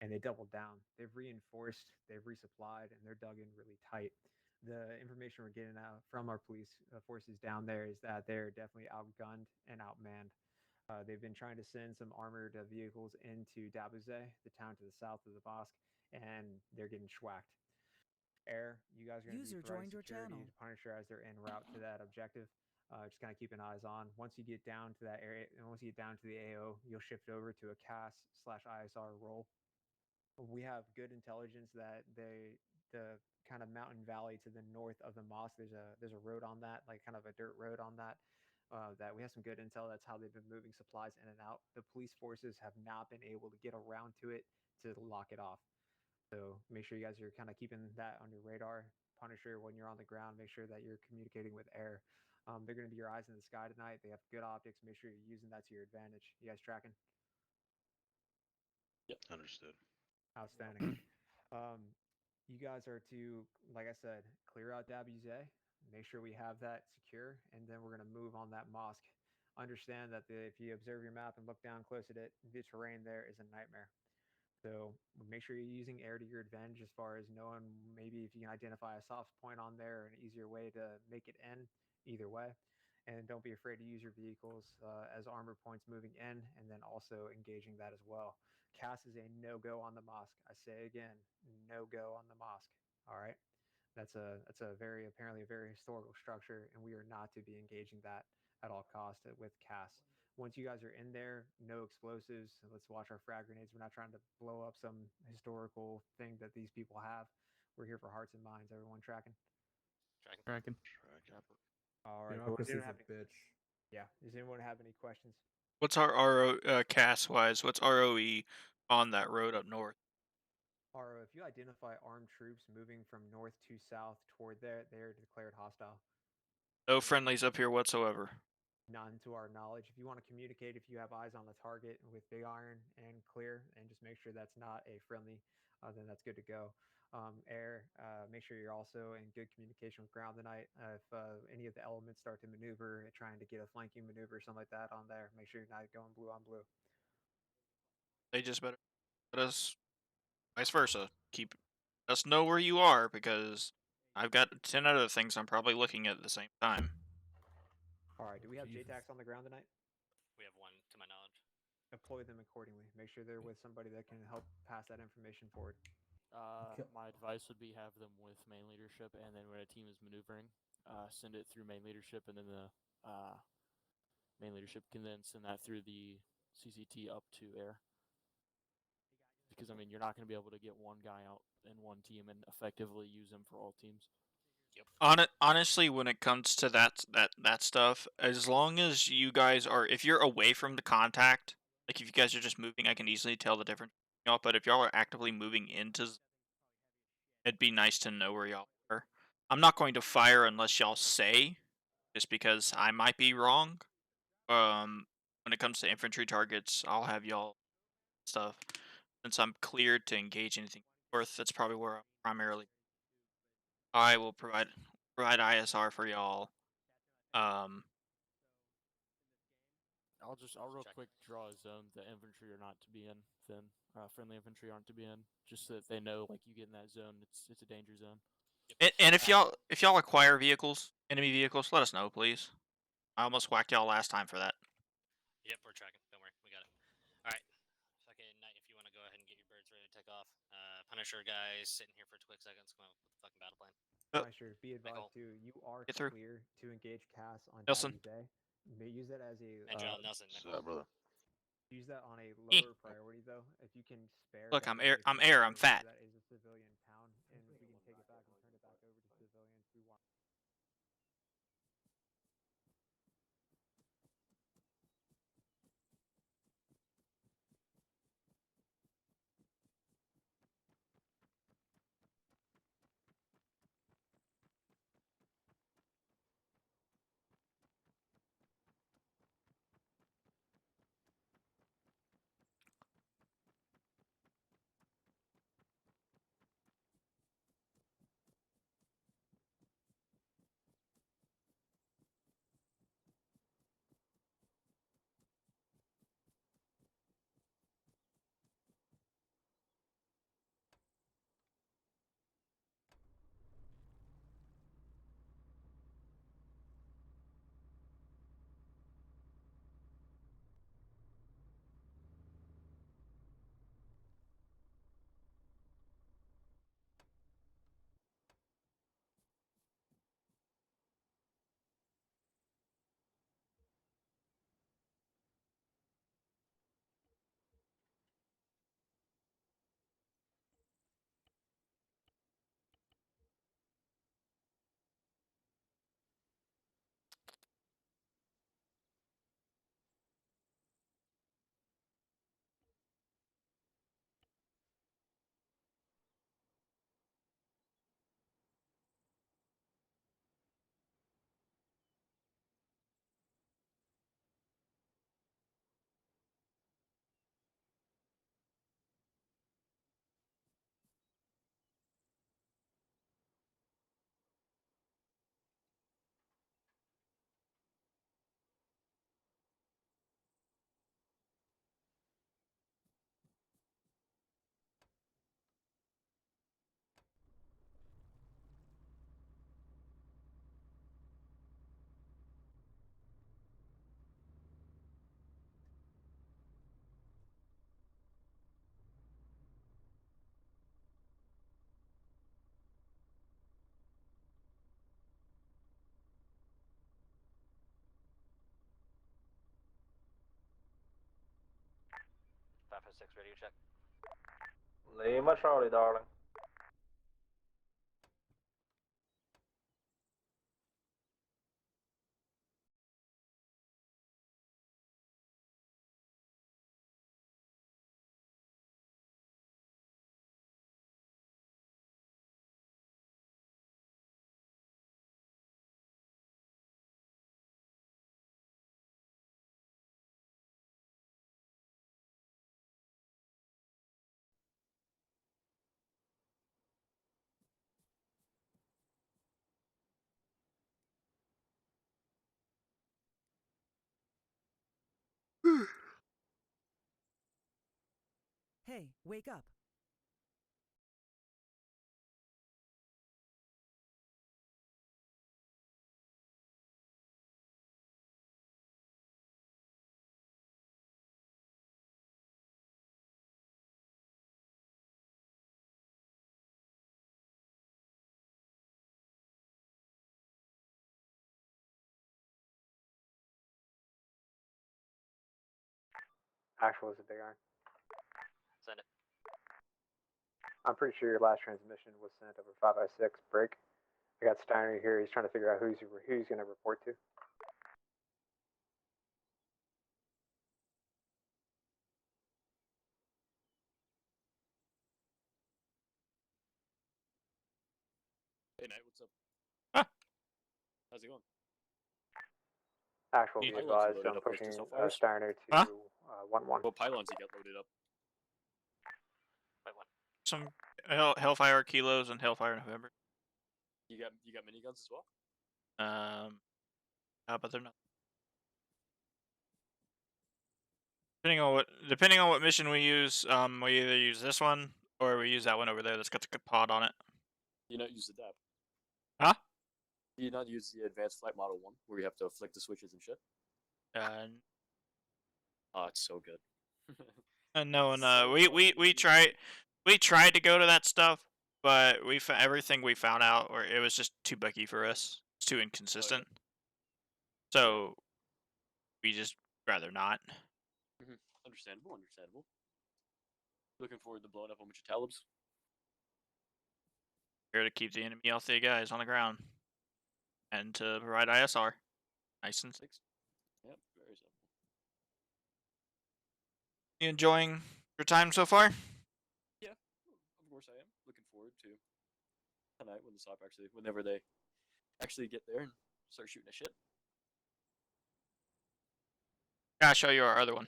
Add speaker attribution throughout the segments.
Speaker 1: and they doubled down. They've reinforced, they've resupplied, and they're dug in really tight. The information we're getting out from our police forces down there is that they're definitely outgunned and outmanned. They've been trying to send some armored vehicles into Dabuze, the town to the south of the mosque, and they're getting schwacked. Air, you guys are going to be
Speaker 2: User
Speaker 1: providing
Speaker 2: joined your
Speaker 1: security
Speaker 2: channel.
Speaker 1: to Punisher as they're en route to that objective. Just kind of keep an eyes on. Once you get down to that area, and once you get down to the AO, you'll shift over to a CAS/ISR role. We have good intelligence that the kind of mountain valley to the north of the mosque, there's a road on that, like kind of a dirt road on that. That we have some good intel. That's how they've been moving supplies in and out. The police forces have not been able to get around to it to lock it off. So make sure you guys are kind of keeping that on your radar. Punisher, when you're on the ground, make sure that you're communicating with air. They're going to be your eyes in the sky tonight. They have good optics. Make sure you're using that to your advantage. You guys tracking?
Speaker 3: Yep. Understood.
Speaker 1: Outstanding. Um, you guys are to, like I said, clear out Dabuze, make sure we have that secure, and then we're going to move on that mosque. Understand that if you observe your map and look down close at it, the terrain there is a nightmare. So make sure you're using air to your advantage as far as knowing maybe if you can identify a soft point on there or an easier way to make it in, either way. And don't be afraid to use your vehicles as armor points moving in and then also engaging that as well. CAS is a no-go on the mosque. I say again, no-go on the mosque. All right. That's a very apparently a very historical structure, and we are not to be engaging that at all costs with CAS. Once you guys are in there, no explosives. Let's watch our frag grenades. We're not trying to blow up some historical thing that these people have. We're here for hearts and minds. Everyone tracking?
Speaker 4: Tracking.
Speaker 1: All right. Cool.
Speaker 5: Bureaucracy's a bitch.
Speaker 1: Yeah. Does anyone have any questions?
Speaker 4: What's our cast wise? What's ROE on that road up north?
Speaker 1: Or if you identify armed troops moving from north to south toward there, they are declared hostile.
Speaker 4: No friendlies up here whatsoever.
Speaker 1: None to our knowledge. If you want to communicate, if you have eyes on the target with big iron and clear, and just make sure that's not a friendly, then that's good to go. Air, make sure you're also in good communication with ground tonight. If any of the elements start to maneuver, trying to get a flanking maneuver, something like that on there, make sure you're not going blue on blue.
Speaker 4: They just better let us, vice versa, keep us know where you are because I've got 10 other things I'm probably looking at the same time.
Speaker 1: All right, do we have JTACs on the ground tonight?
Speaker 6: We have one, to my knowledge.
Speaker 1: Deploy them accordingly. Make sure they're with somebody that can help pass that information forward.
Speaker 7: My advice would be have them with main leadership, and then when a team is maneuvering, send it through main leadership, and then the main leadership can then send that through the CCT up to air. Because I mean, you're not going to be able to get one guy out in one team and effectively use him for all teams.
Speaker 6: Yep.
Speaker 4: Honestly, when it comes to that stuff, as long as you guys are, if you're away from the contact, like if you guys are just moving, I can easily tell the difference. Y'all, but if y'all are actively moving into, it'd be nice to know where y'all are. I'm not going to fire unless y'all say, just because I might be wrong. When it comes to infantry targets, I'll have y'all stuff. Since I'm cleared to engage anything north, that's probably where I'm primarily. I will provide ISR for y'all.
Speaker 7: I'll real quick draw a zone that infantry are not to be in. Then friendly infantry aren't to be in, just so that they know like you get in that zone, it's a danger zone.
Speaker 4: And if y'all acquire vehicles, enemy vehicles, let us know, please. I almost whacked y'all last time for that.
Speaker 6: Yep, we're tracking. Don't worry, we got it. All right. Second night, if you want to go ahead and get your birds ready to take off. Punisher guys sitting here for 2 seconds. Come on with the fucking battle plan.
Speaker 1: Punisher, be advised too. You are clear to engage CAS on
Speaker 4: Nelson.
Speaker 1: Dabuze. Use that as a
Speaker 6: Nelson.
Speaker 3: Brother.
Speaker 1: Use that on a lower priority though. If you can spare.
Speaker 4: Look, I'm air.
Speaker 1: Dabuze
Speaker 4: I'm air. I'm fat.
Speaker 1: That is a civilian town, and we can take it back and turn it back over to civilians. We want.
Speaker 6: 506 radio check.
Speaker 2: Lima Charlie, darling.
Speaker 3: Hey, wake up.
Speaker 1: Actual is a big iron.
Speaker 6: Send it.
Speaker 1: I'm pretty sure your last transmission was sent over 5x6 break. I got Steiner here. He's trying to figure out who he's going to report to.
Speaker 5: Hey, Knight, what's up?
Speaker 4: Huh?
Speaker 5: How's it going?
Speaker 1: Actual,
Speaker 4: You
Speaker 1: be
Speaker 5: pylons
Speaker 1: advised,
Speaker 5: loaded
Speaker 1: I'm
Speaker 5: up with
Speaker 1: pushing
Speaker 5: the Hellfires?
Speaker 1: Steiner to
Speaker 4: Huh?
Speaker 1: 1-1.
Speaker 5: What pylons you got loaded up?
Speaker 6: Wait, one.
Speaker 4: Some Hellfire Kilos and Hellfire November.
Speaker 5: You got miniguns as well?
Speaker 4: But they're not. Depending on what mission we use, we either use this one or we use that one over there that's got the pod on it.
Speaker 5: You not use the DAP?
Speaker 4: Huh?
Speaker 5: Do you not use the Advanced Flight Model 1, where you have to flick the switches and shit? Oh, it's so good.
Speaker 4: No, and
Speaker 5: So
Speaker 4: we tried to go to that stuff, but everything we found out, or it was just too buggy for us. It's too inconsistent. So we just rather not.
Speaker 5: Understandable, understandable. Looking forward to blowing up a bunch of Talibs.
Speaker 4: Here to keep the enemy off the guys on the ground, and to provide ISR, nice and six.
Speaker 5: Yep, very simple.
Speaker 4: You enjoying your time so far?
Speaker 5: Yeah, of course I am. Looking forward to tonight when the SOP whenever they actually get there and start shooting at shit.
Speaker 4: Gotta show you our other one.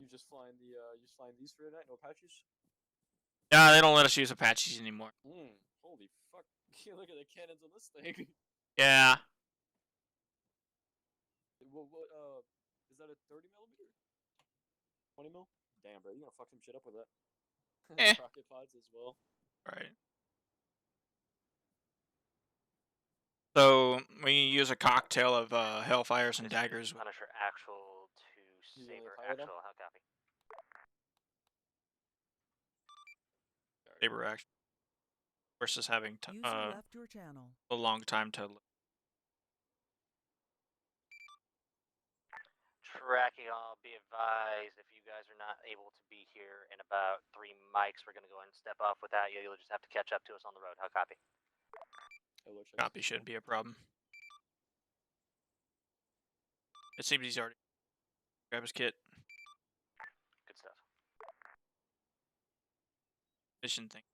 Speaker 5: You just flying these for tonight? No Apaches?
Speaker 4: Yeah, they don't let us use Apaches anymore.
Speaker 5: Holy fuck! Look at the cannons on this thing.
Speaker 4: Yeah.
Speaker 5: What is that a 30 millimeter? 20 mil? Damn, bro, you gonna fuck some shit up with that?
Speaker 4: Eh.
Speaker 5: Rocket pods as well.
Speaker 4: Right. So we use a cocktail of Hellfires and
Speaker 6: This is
Speaker 4: daggers.
Speaker 6: Punisher actual to
Speaker 5: You
Speaker 6: Saber
Speaker 5: fire them?
Speaker 6: actual. How copy?
Speaker 4: Saber action versus having
Speaker 3: User left your channel.
Speaker 4: a long time to.
Speaker 6: Tracking all, be advised, if you guys are not able to be here in about 3 mics, we're going to go ahead and step off without you. You'll just have to catch up to us on the road. How copy?
Speaker 4: Copy shouldn't be a problem. It seems he's already grab his kit.
Speaker 6: Good stuff.
Speaker 4: Mission thing.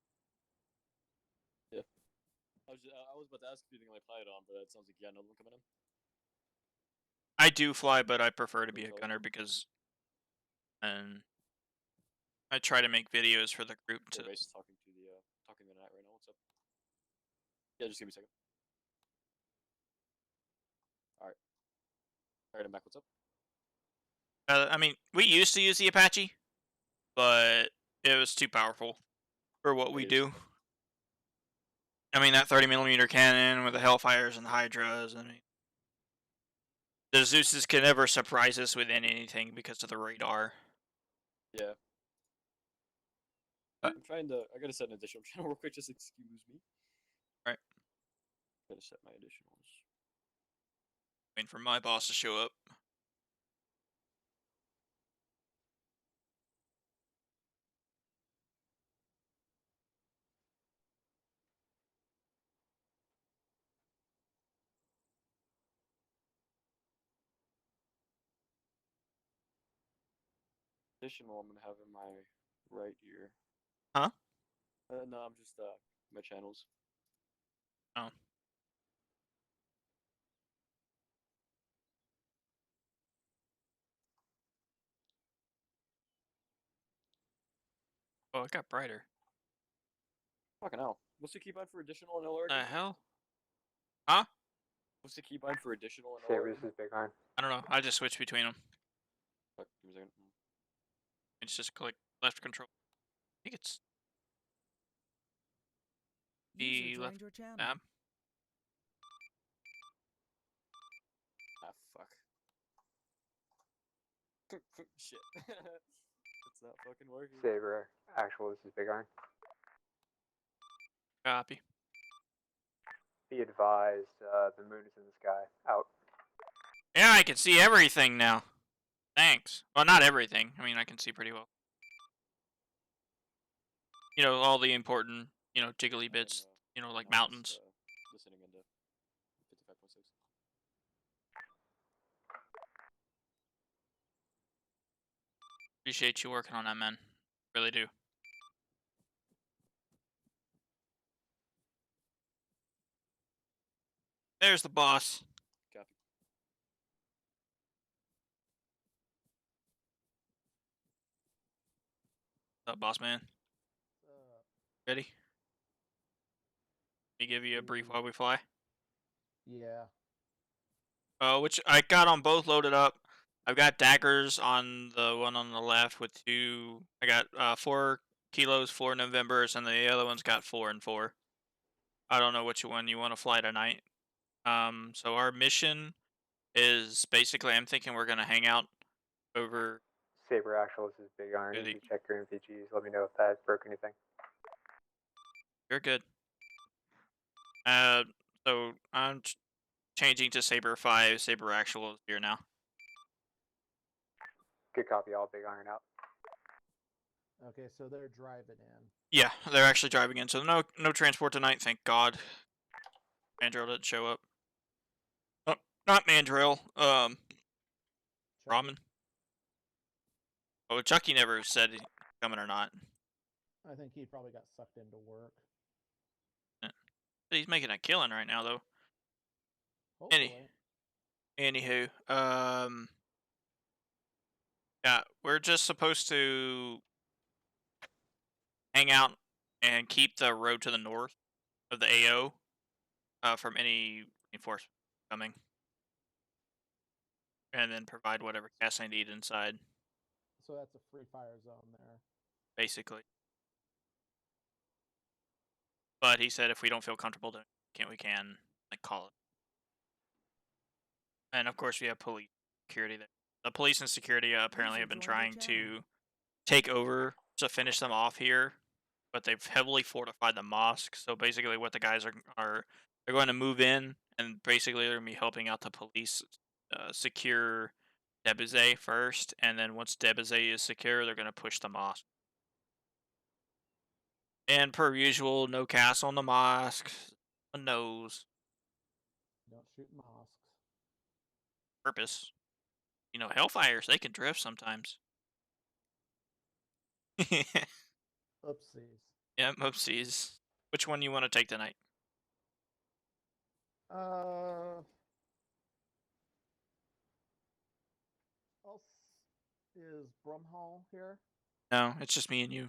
Speaker 5: Yeah. I was about to ask if you think I play it on, but it sounds like you got another one coming in.
Speaker 4: I do fly, but I prefer to be a
Speaker 5: Control.
Speaker 4: gunner because, and I try to make videos for the group to.
Speaker 5: Base talking to the night right now. What's up? Yeah, just give me a second. Alright, I'm back. What's up?
Speaker 4: I mean, we used to use the Apache, but it was too powerful for what we do. I mean, that 30mm cannon with the Hellfires and the Hydras. I mean, the Zeuses can never surprise us with anything because of the radar.
Speaker 5: Yeah. I'm trying to. I gotta set an additional channel real quick. Just excuse me.
Speaker 4: Right.
Speaker 5: Gotta set my additionals.
Speaker 4: Waiting for my boss to show up.
Speaker 5: Additional, I'm gonna have in my right ear.
Speaker 4: Huh?
Speaker 5: No, I'm just my channels.
Speaker 4: Oh. Oh, it got brighter.
Speaker 5: Fucking hell. What's the keybind for additional in LR?
Speaker 4: The hell? Huh?
Speaker 5: What's the keybind for additional in
Speaker 2: Sabers
Speaker 5: LR?
Speaker 2: is big iron.
Speaker 4: I don't know. I just switched between them.
Speaker 5: Fuck, give me a second.
Speaker 4: It's just click left control. I think it's
Speaker 3: User
Speaker 4: the left
Speaker 3: joined your channel.
Speaker 4: tab.
Speaker 5: Ah, fuck. Shit. It's not fucking working.
Speaker 2: Saber actual, this is big iron.
Speaker 4: Copy.
Speaker 2: Be advised, the moon is in the sky. Out.
Speaker 4: Yeah, I can see everything now. Thanks. Well, not everything. I mean, I can see pretty well. You know, all the important, you know, jiggly bits. You know, like
Speaker 5: Now I'm
Speaker 4: mountains.
Speaker 5: just, listening into 55.6.
Speaker 4: Appreciate you working on that, man. Really do. There's the boss.
Speaker 5: Copy.
Speaker 4: What's up, boss man? Ready? Let me give you a brief while we fly.
Speaker 8: Yeah.
Speaker 4: Which I got on both loaded up. I've got daggers on the one on the left with 2. I got 4 kilos, 4 Novembers, and the other one's got 4 and 4. I don't know which one you want to fly tonight. So our mission is basically, I'm thinking we're gonna hang out over.
Speaker 2: Saber actual, this is big iron.
Speaker 4: Really?
Speaker 2: If you check your MPGs, let me know if that broke anything.
Speaker 4: You're good. So I'm changing to Saber 5. Saber actual is here now.
Speaker 2: Good copy, all big iron out.
Speaker 8: Okay, so they're driving in.
Speaker 4: Yeah, they're actually driving in, so no transport tonight, thank God. Mandrill didn't show up. Oh, not Mandrill.
Speaker 8: Chucky?
Speaker 4: Ramen. Oh, Chucky never said he's coming or not.
Speaker 8: I think he probably got sucked into work.
Speaker 4: He's making a killing right now, though.
Speaker 8: Hopefully.
Speaker 4: Anywho, yeah, we're just supposed to hang out and keep the road to the north of the AO from any reinforcement coming, and then provide whatever gas they need inside,
Speaker 8: So that's a free fire zone there.
Speaker 4: basically. But he said if we don't feel comfortable doing it, we can like call it. And of course, we have police security there. The police and security apparently have been trying to take over to finish them off here, but they've heavily fortified the mosque. So basically, what the guys are they're going to move in, and basically they're going to be helping out the police secure Debizet first, and then once Debizet is secure, they're going to push the mosque. And per usual, no cast on the mosque. One knows.
Speaker 8: Don't shoot mosques.
Speaker 4: Purpose. You know, Hellfires, they can drift sometimes.
Speaker 8: Oopsies.
Speaker 4: Yeah, oopsies. Which one you want to take tonight?
Speaker 8: Is Brumhall here?
Speaker 4: No, it's just me and you.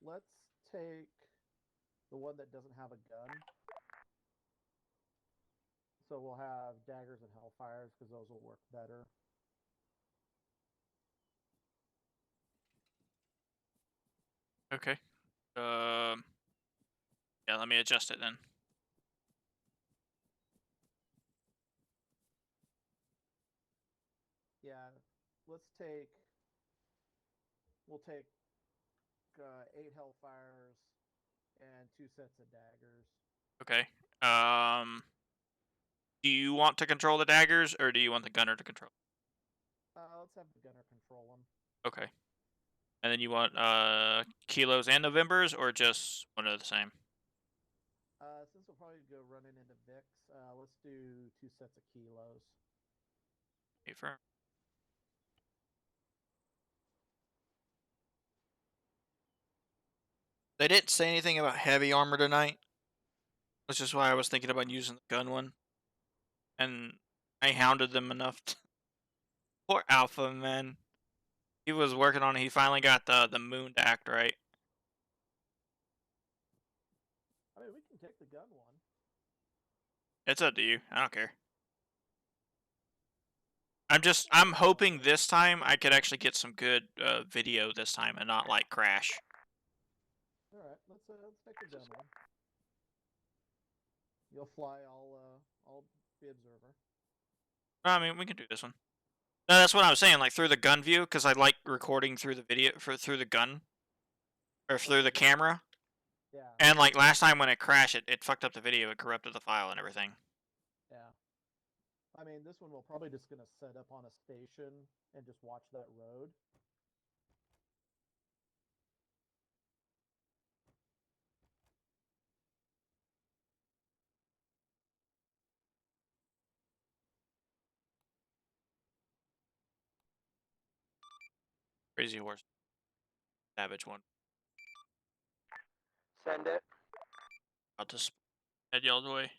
Speaker 8: Let's take the one that doesn't have a gun. So we'll have daggers and hellfires because those will work better.
Speaker 4: Okay. Yeah, let me adjust it then.
Speaker 8: Yeah, let's take. We'll take 8 hellfires and 2 sets of daggers.
Speaker 4: Okay. Do you want to control the daggers, or do you want the gunner to control?
Speaker 8: Let's have the gunner control them.
Speaker 4: Okay. And then you want kilos and Novembers, or just one of the same?
Speaker 8: Since we'll probably go running into Vix, let's do 2 sets of kilos.
Speaker 4: Okay, firm. They didn't say anything about heavy armor tonight, which is why I was thinking about using the gun one. And I hounded them enough. Poor Alpha, man. He was working on it. He finally got the moon to act right.
Speaker 8: I mean, we can take the gun one.
Speaker 4: It's up to you. I don't care. I'm hoping this time I could actually get some good video this time and not like crash.
Speaker 8: All right, let's take the gun one. You'll fly. I'll be observer.
Speaker 4: I mean, we can do this one. No, that's what I was saying. Like through the gun view, because I like recording through the video through the gun or through the camera.
Speaker 8: Yeah.
Speaker 4: And like last time when it crashed, it fucked up the video. It corrupted the file and everything.
Speaker 8: Yeah. I mean, this one we're probably just gonna set up on a station and just watch that road.
Speaker 4: Crazy horse. Savage one.
Speaker 2: Send it.
Speaker 4: About to head y'all's way.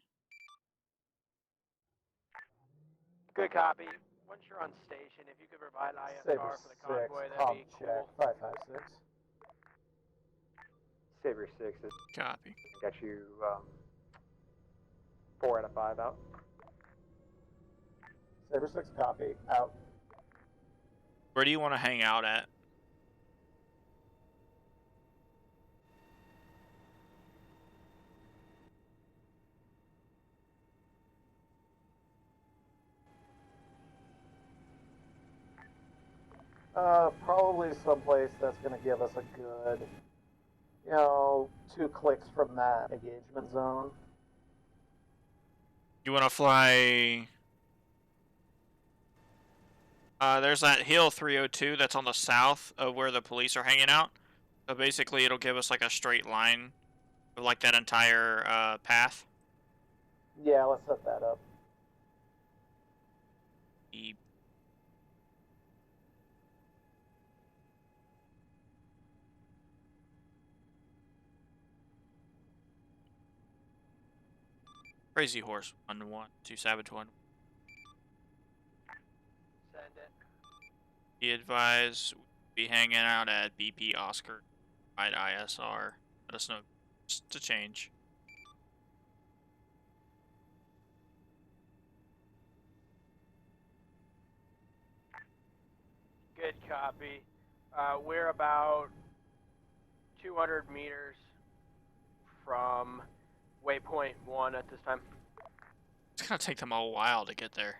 Speaker 2: Good copy. Once you're on station, if you could provide ISR for the convoy, that'd be cool.
Speaker 8: 556.
Speaker 2: Saber 6 is
Speaker 4: Copy.
Speaker 2: got you 4 out of 5 out.
Speaker 8: Saber 6 copy. Out.
Speaker 4: Where do you want to hang out at?
Speaker 8: Probably someplace that's going to give us a good, 2 clicks from that engagement zone.
Speaker 4: You want to fly... there's that hill 302 that's on the south of where the police are hanging out. So basically it'll give us like a straight line of like that entire path.
Speaker 8: Yeah, let's set that up.
Speaker 4: Crazy horse 112 Savage 1.
Speaker 2: Send it.
Speaker 4: Be advised, we'll be hanging out at BP Oscar at ISR. Let us know to change.
Speaker 2: Good copy. We're about 200 meters from waypoint 1 at this time.
Speaker 4: It's gonna take them a while to get there.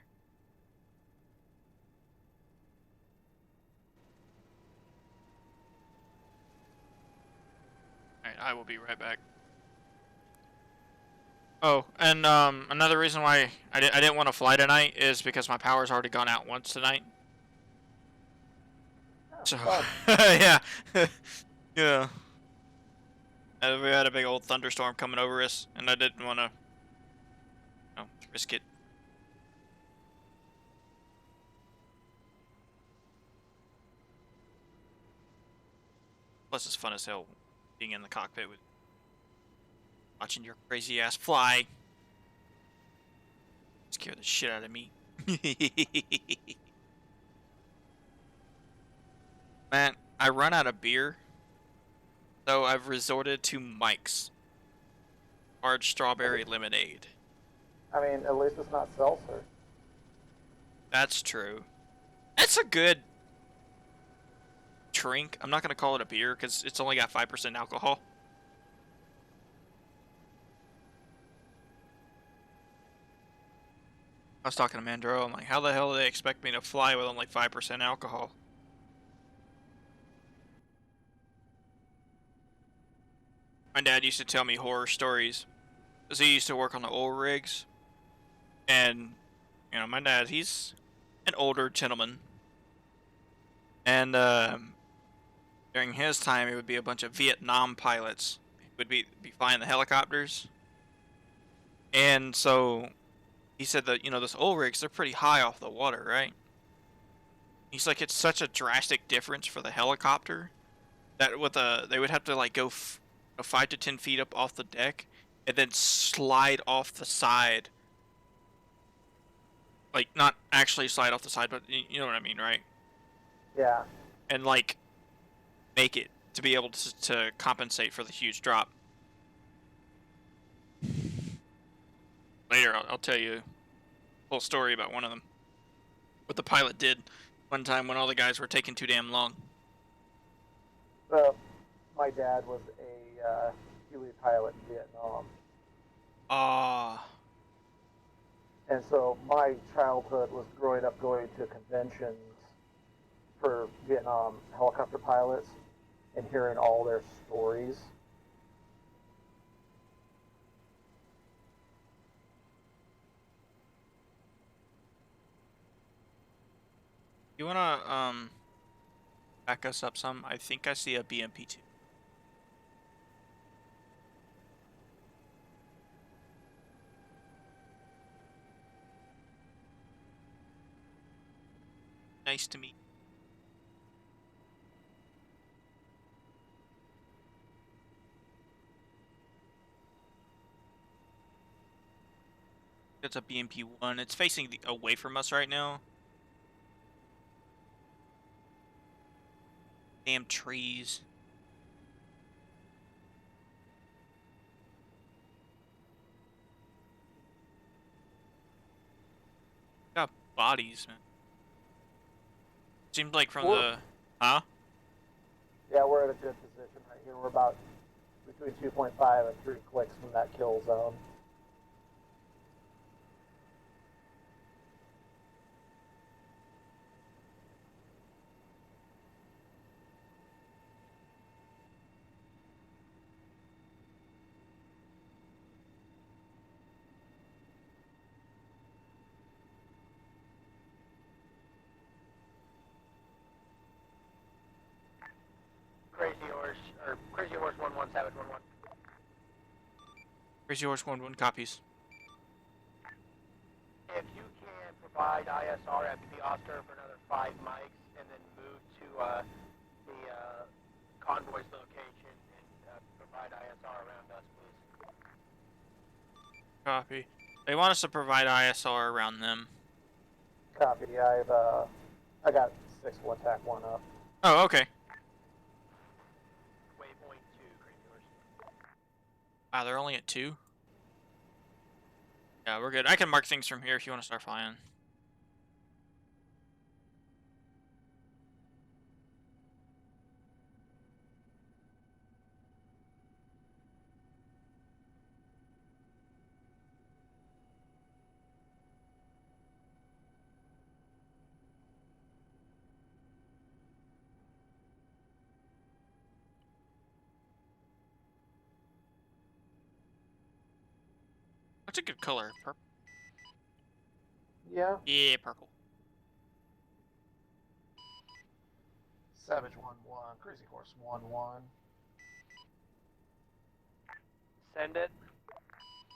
Speaker 4: Alright, I will be right back. Oh, and another reason why I didn't want to fly tonight is because my power's already gone out once tonight. So, yeah. Yeah. We had a big old thunderstorm coming over us, and I didn't want to risk it. Plus, it's fun as hell being in the cockpit with watching your crazy ass fly. Scare the shit out of me. Man, I run out of beer, so I've resorted to Mike's hard strawberry lemonade.
Speaker 8: I mean, at least it's not seltzer.
Speaker 4: That's true. It's a good drink. I'm not gonna call it a beer because it's only got 5% alcohol. I was talking to Mandro. I'm like, how the hell do they expect me to fly with only 5% alcohol? My dad used to tell me horror stories, because he used to work on the oil rigs, and, my dad, he's an older gentleman, and, during his time, it would be a bunch of Vietnam pilots who would be flying the helicopters, and so, he said that, those oil rigs, they're pretty high off the water, right? He's like, it's such a drastic difference for the helicopter, that they would have to, like, go 5 to 10 feet up off the deck, and then slide off the side. Like, not actually slide off the side, but you know what I mean, right?
Speaker 8: Yeah.
Speaker 4: And, like, make it to be able to compensate for the huge drop. Later, I'll tell you a whole story about one of them. What the pilot did one time when all the guys were taking too damn long.
Speaker 8: So, my dad was a Huey pilot in Vietnam.
Speaker 4: Ah.
Speaker 8: And so my childhood was growing up going to conventions for Vietnam helicopter pilots and hearing all their stories.
Speaker 4: You wanna back us up some? I think I see a BMP2. Nice to meet you. It's a BMP1. It's facing away from us right now. Damn trees. Got bodies, man. Seems like from the... Huh?
Speaker 8: Yeah, we're in a good position right here. We're about between 2.5 and 3 clicks from that kill zone.
Speaker 2: Crazy Horse 11 Savage 11.
Speaker 4: Crazy Horse 1-1 copies.
Speaker 2: If you can provide ISR at the Oscar for another 5 mics and then move to the convoy's location and provide ISR around us, please.
Speaker 4: Copy. They want us to provide ISR around them.
Speaker 8: Copy. I got 6-1 attack 1 up.
Speaker 4: Oh, okay.
Speaker 2: Waypoint 2, Crazy Horse.
Speaker 4: Wow, they're only at 2? Yeah, we're good. I can mark things from here if you want to start flying. That's a good color. Purple.
Speaker 8: Yeah.
Speaker 4: Yeah, purple.
Speaker 8: Savage 1-1. Crazy Horse 1-1.
Speaker 2: Send it.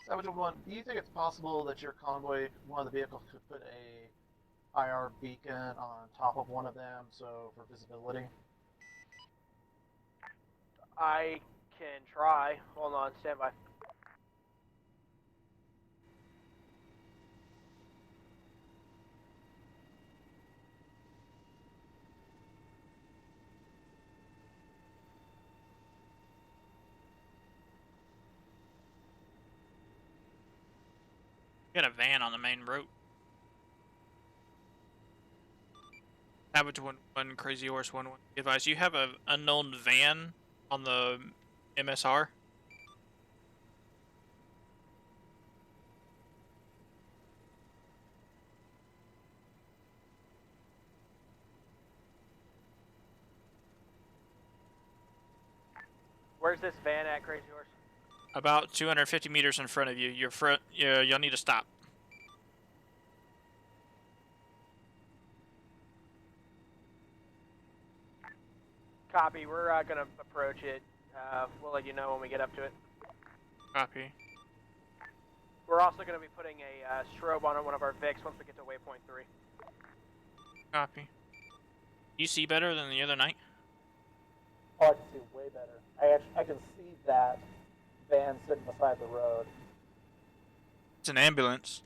Speaker 8: Savage 1-1. Do you think it's possible that your convoy, one of the vehicles, could put a IR beacon on top of one of them, so for visibility?
Speaker 2: I can try. Hold on, stand by.
Speaker 4: Got a van on the main road. Savage 1-1, Crazy Horse 1-1. Advise, you have an unknown van on the MSR?
Speaker 2: Where's this van at, Crazy Horse?
Speaker 4: About 250 meters in front of you. You'll need to stop.
Speaker 2: Copy. We're gonna approach it. We'll let you know when we get up to it.
Speaker 4: Copy.
Speaker 2: We're also gonna be putting a strobe on one of our Vics once we get to waypoint 3.
Speaker 4: Copy. You see better than the other night?
Speaker 8: Oh, I can see way better. I can see that van sitting beside the road.
Speaker 4: It's an ambulance.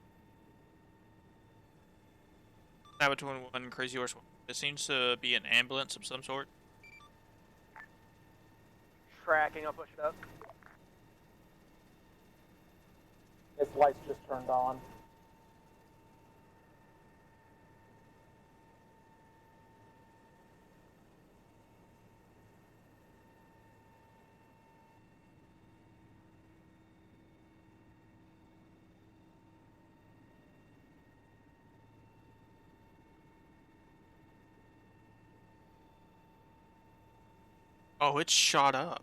Speaker 4: Savage 1-1, Crazy Horse 1. It seems to be an ambulance of some sort.
Speaker 2: Tracking, I'll push it up.
Speaker 8: Its lights just turned on.
Speaker 4: Oh, it's shot up.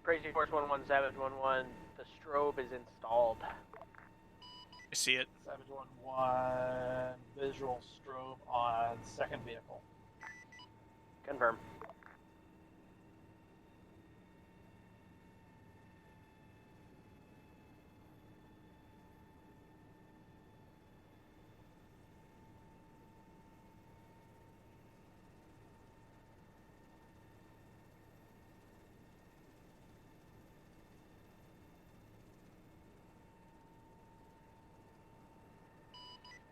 Speaker 2: Crazy Horse 1-1, Savage 1-1. The strobe is installed.
Speaker 4: I see it.
Speaker 8: Savage 1-1, visual strobe on second vehicle.
Speaker 2: Confirm.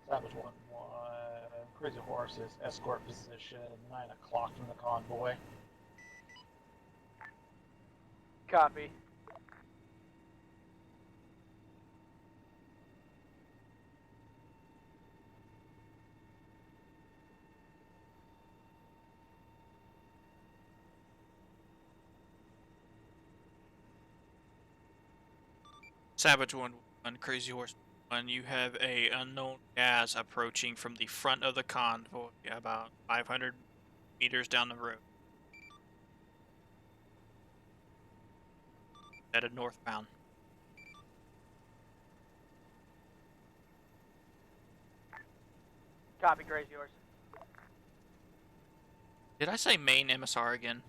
Speaker 8: Savage 1-1, Crazy Horse is escort position, 9 o'clock from the convoy.
Speaker 2: Copy.
Speaker 4: Savage 1-1, Crazy Horse 1. You have a unknown gas approaching from the front of the convoy, about 500 meters down the road. Headed northbound.
Speaker 2: Copy, Crazy Horse.
Speaker 4: Did I say main MSR again?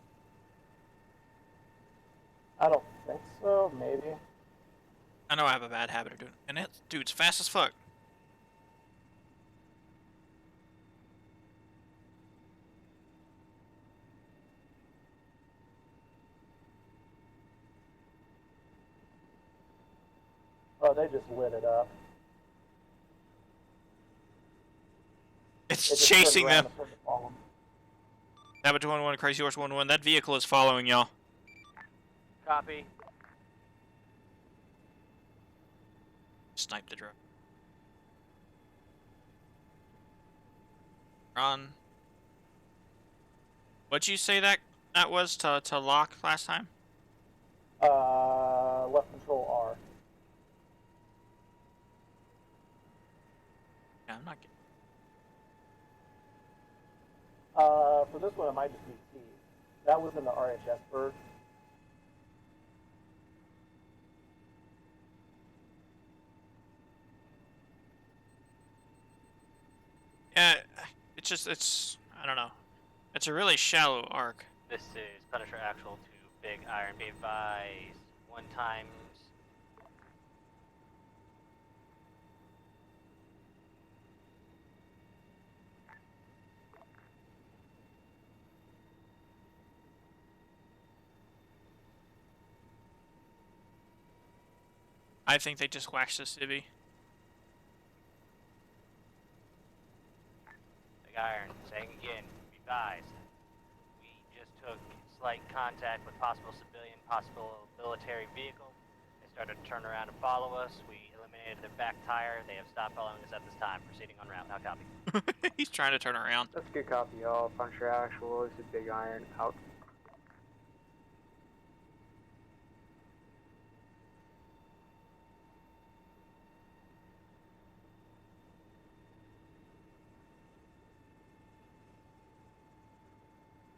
Speaker 8: I don't think so, maybe.
Speaker 4: I know I have a bad habit of doing it. And it, dude, it's fast as fuck.
Speaker 8: Oh, they just lit it up.
Speaker 4: It's
Speaker 8: They just
Speaker 4: chasing
Speaker 8: turned around
Speaker 4: them.
Speaker 8: and started to follow 'em.
Speaker 4: Savage 1-1, Crazy Horse 1-1. That vehicle is following y'all.
Speaker 2: Copy.
Speaker 4: Snipe the drone. Run. What'd you say that was to lock last time?
Speaker 8: Left control R.
Speaker 4: Yeah, I'm not getting.
Speaker 8: For this one, it might just be T. That was in the RHS bird.
Speaker 4: Yeah, it's I don't know. It's a really shallow arc.
Speaker 6: This is Punisher Actual to Big Iron. Be advised, 1 times.
Speaker 4: I think they just waxed the civvy.
Speaker 6: Big Iron, saying again, be advised. We just took slight contact with possible civilian, possible military vehicle. As started to turn around and follow us. We eliminated their back tire. They have stopped following us at this time. Proceeding on route. Now copy.
Speaker 4: He's trying to turn around.
Speaker 1: That's a good copy, y'all. Puncture actual. This is Big Iron out.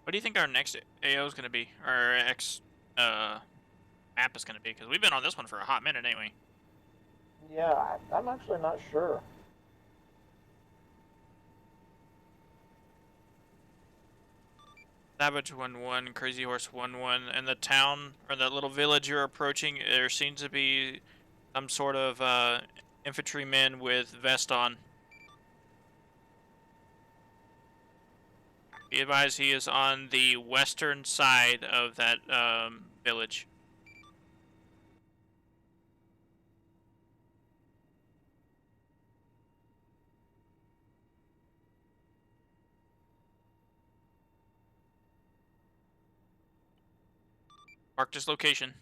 Speaker 4: What do you think our next AO is going to be? Our X map is going to be? Because we've been on this one for a hot minute, ain't we?
Speaker 8: Yeah, I'm actually not sure.
Speaker 4: Savage 1-1, Crazy Horse 1-1, and the town, or that little village you're approaching, there seems to be some sort of infantryman with vest on. Be advised he is on the western side of that village. Marked his location.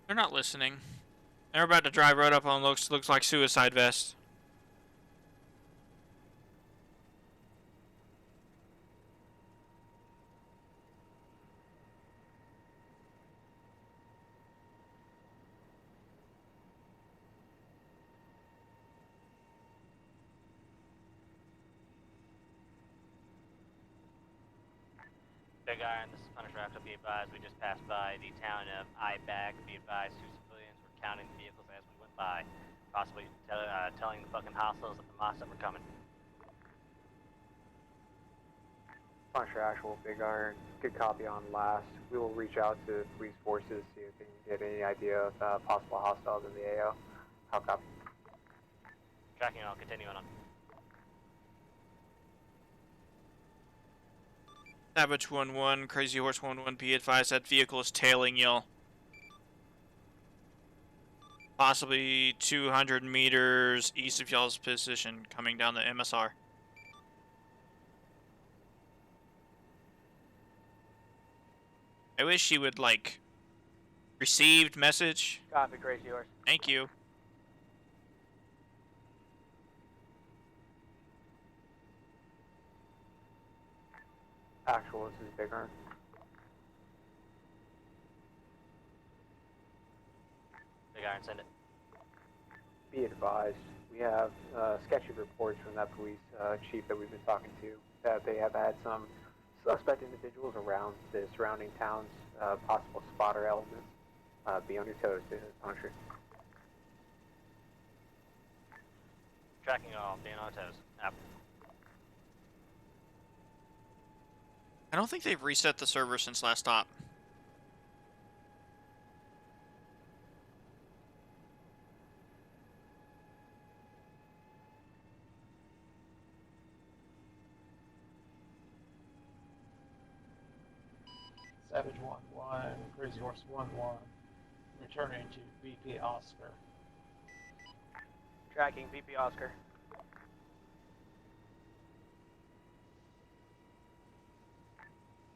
Speaker 4: They're not listening. They're about to drive right up on looks like suicide vest.
Speaker 6: Big Iron, this is Punisher After. Be advised, we just passed by the town of Ibag. Be advised, 2 civilians were counting the vehicles as we went by, possibly telling the fucking hostiles at the mosque that we're coming.
Speaker 1: Puncture actual, Big Iron. Good copy on last. We will reach out to police forces, see if they can get any idea of possible hostiles in the AO. How copy?
Speaker 6: Tracking, I'll continue on.
Speaker 4: Savage 1-1, Crazy Horse 1-1, be advised that vehicle is tailing y'all. Possibly 200 meters east of y'all's position, coming down the MSR. I wish she would, like, received message.
Speaker 2: Copy, Crazy Horse.
Speaker 4: Thank you.
Speaker 1: Actual, this is Big Iron.
Speaker 6: Big Iron, send it.
Speaker 1: Be advised, we have sketchy reports from that police chief that we've been talking to that they have had some suspect individuals around the surrounding towns, possible spotter elements. Be on your toes, business puncture.
Speaker 6: Tracking all, being on toes. Up.
Speaker 4: I don't think they've reset the server since last stop.
Speaker 9: Savage 1-1, Crazy Horse 1-1, returning to BP Oscar.
Speaker 2: Tracking BP Oscar.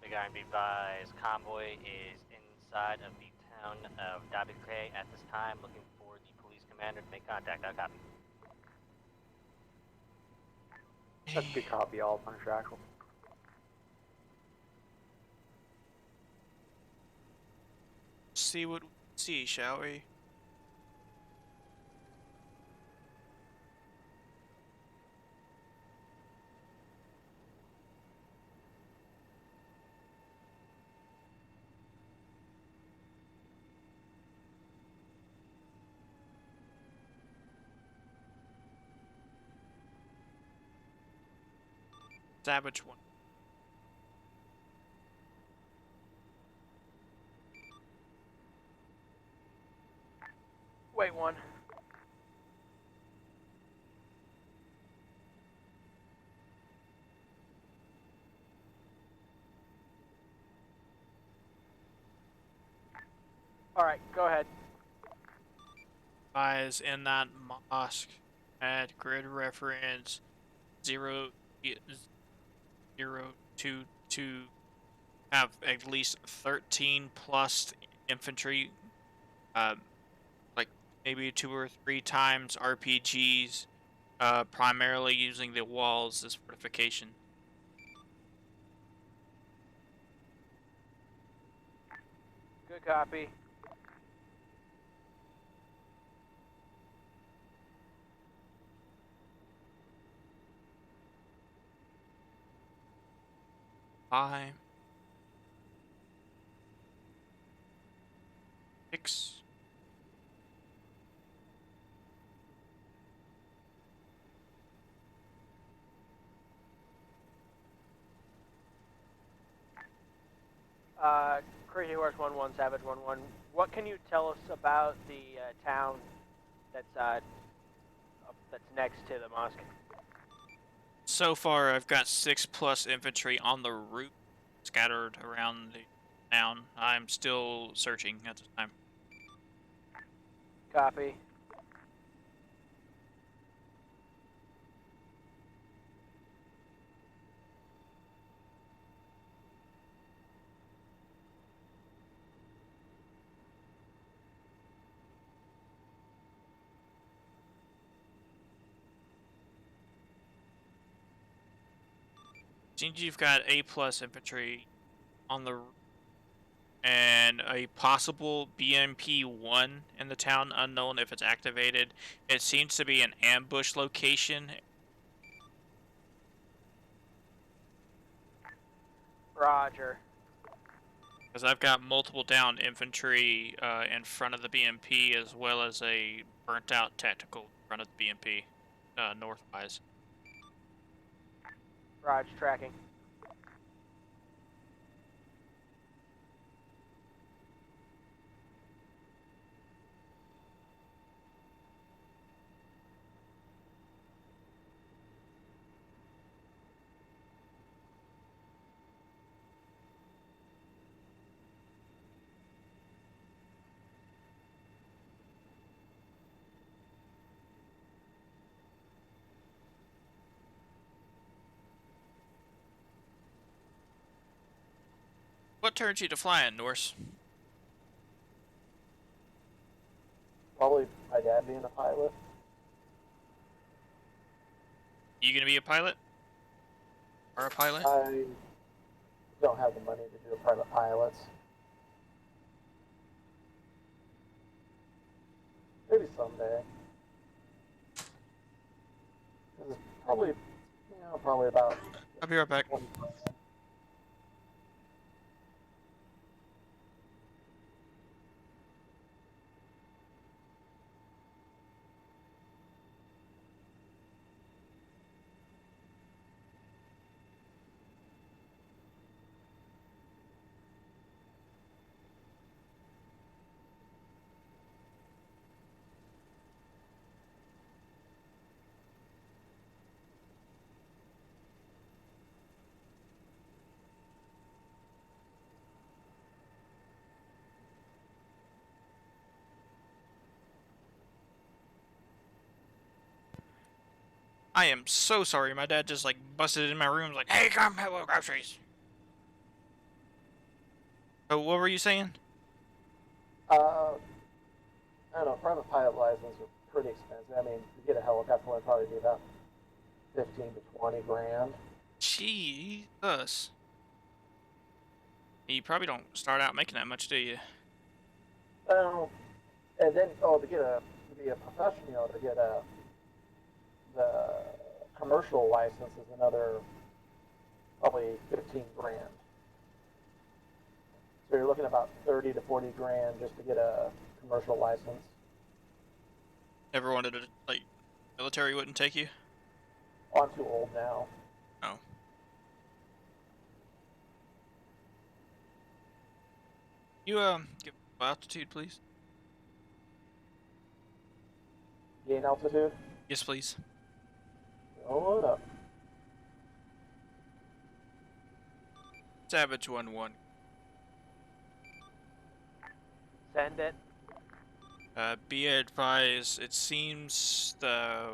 Speaker 6: Big Iron, be advised, convoy is inside of the town of Dabike at this time, looking for the police commander to make contact. I'll copy.
Speaker 1: That's a good copy, all puncture actual.
Speaker 4: See what we see, shall we? Savage 1.
Speaker 2: Wait, 1. Alright, go ahead.
Speaker 4: guys in that mosque at grid reference 0.022 have at least 13 plus infantry, like maybe 2 or 3 times RPGs, primarily using the walls as fortification.
Speaker 2: Good copy.
Speaker 4: Five, 6.
Speaker 2: Crazy Horse 1-1, Savage 1-1. What can you tell us about the town that's next to the mosque?
Speaker 4: So far, I've got 6 plus infantry on the route, scattered around the town. I'm still searching at this time.
Speaker 2: Copy.
Speaker 4: Seems you've got A plus infantry on the and a possible BMP-1 in the town, unknown if it's activated. It seems to be an ambush location.
Speaker 2: Roger.
Speaker 4: Because I've got multiple down infantry in front of the BMP, as well as a burnt out tactical in front of the BMP, northwise.
Speaker 2: Roger, tracking.
Speaker 4: What turns you to flying, Norse?
Speaker 8: Probably my dad being a pilot.
Speaker 4: You gonna be a pilot? Or a pilot?
Speaker 8: I don't have the money to do private pilots. Maybe someday. This is probably about.
Speaker 4: I'll be right back.
Speaker 8: 20.
Speaker 4: I am so sorry. My dad just like busted in my room, like, "Hey, come have groceries." So what were you saying?
Speaker 8: I don't know. Private pilot license are pretty expensive. I mean, to get a helicopter would probably be about 15 to 20 grand.
Speaker 4: Jesus. You probably don't start out making that much, do you?
Speaker 8: And then to be a professional, to get the commercial license is another probably 15 grand. So you're looking at about 30 to 40 grand just to get a commercial license.
Speaker 4: Never wanted to, like, military wouldn't take you?
Speaker 8: Oh, I'm too old now.
Speaker 4: Oh. You, give altitude, please?
Speaker 8: Gain altitude?
Speaker 4: Yes, please.
Speaker 8: Hold up.
Speaker 4: Savage 1-1.
Speaker 2: Send it.
Speaker 4: Be advised, it seems the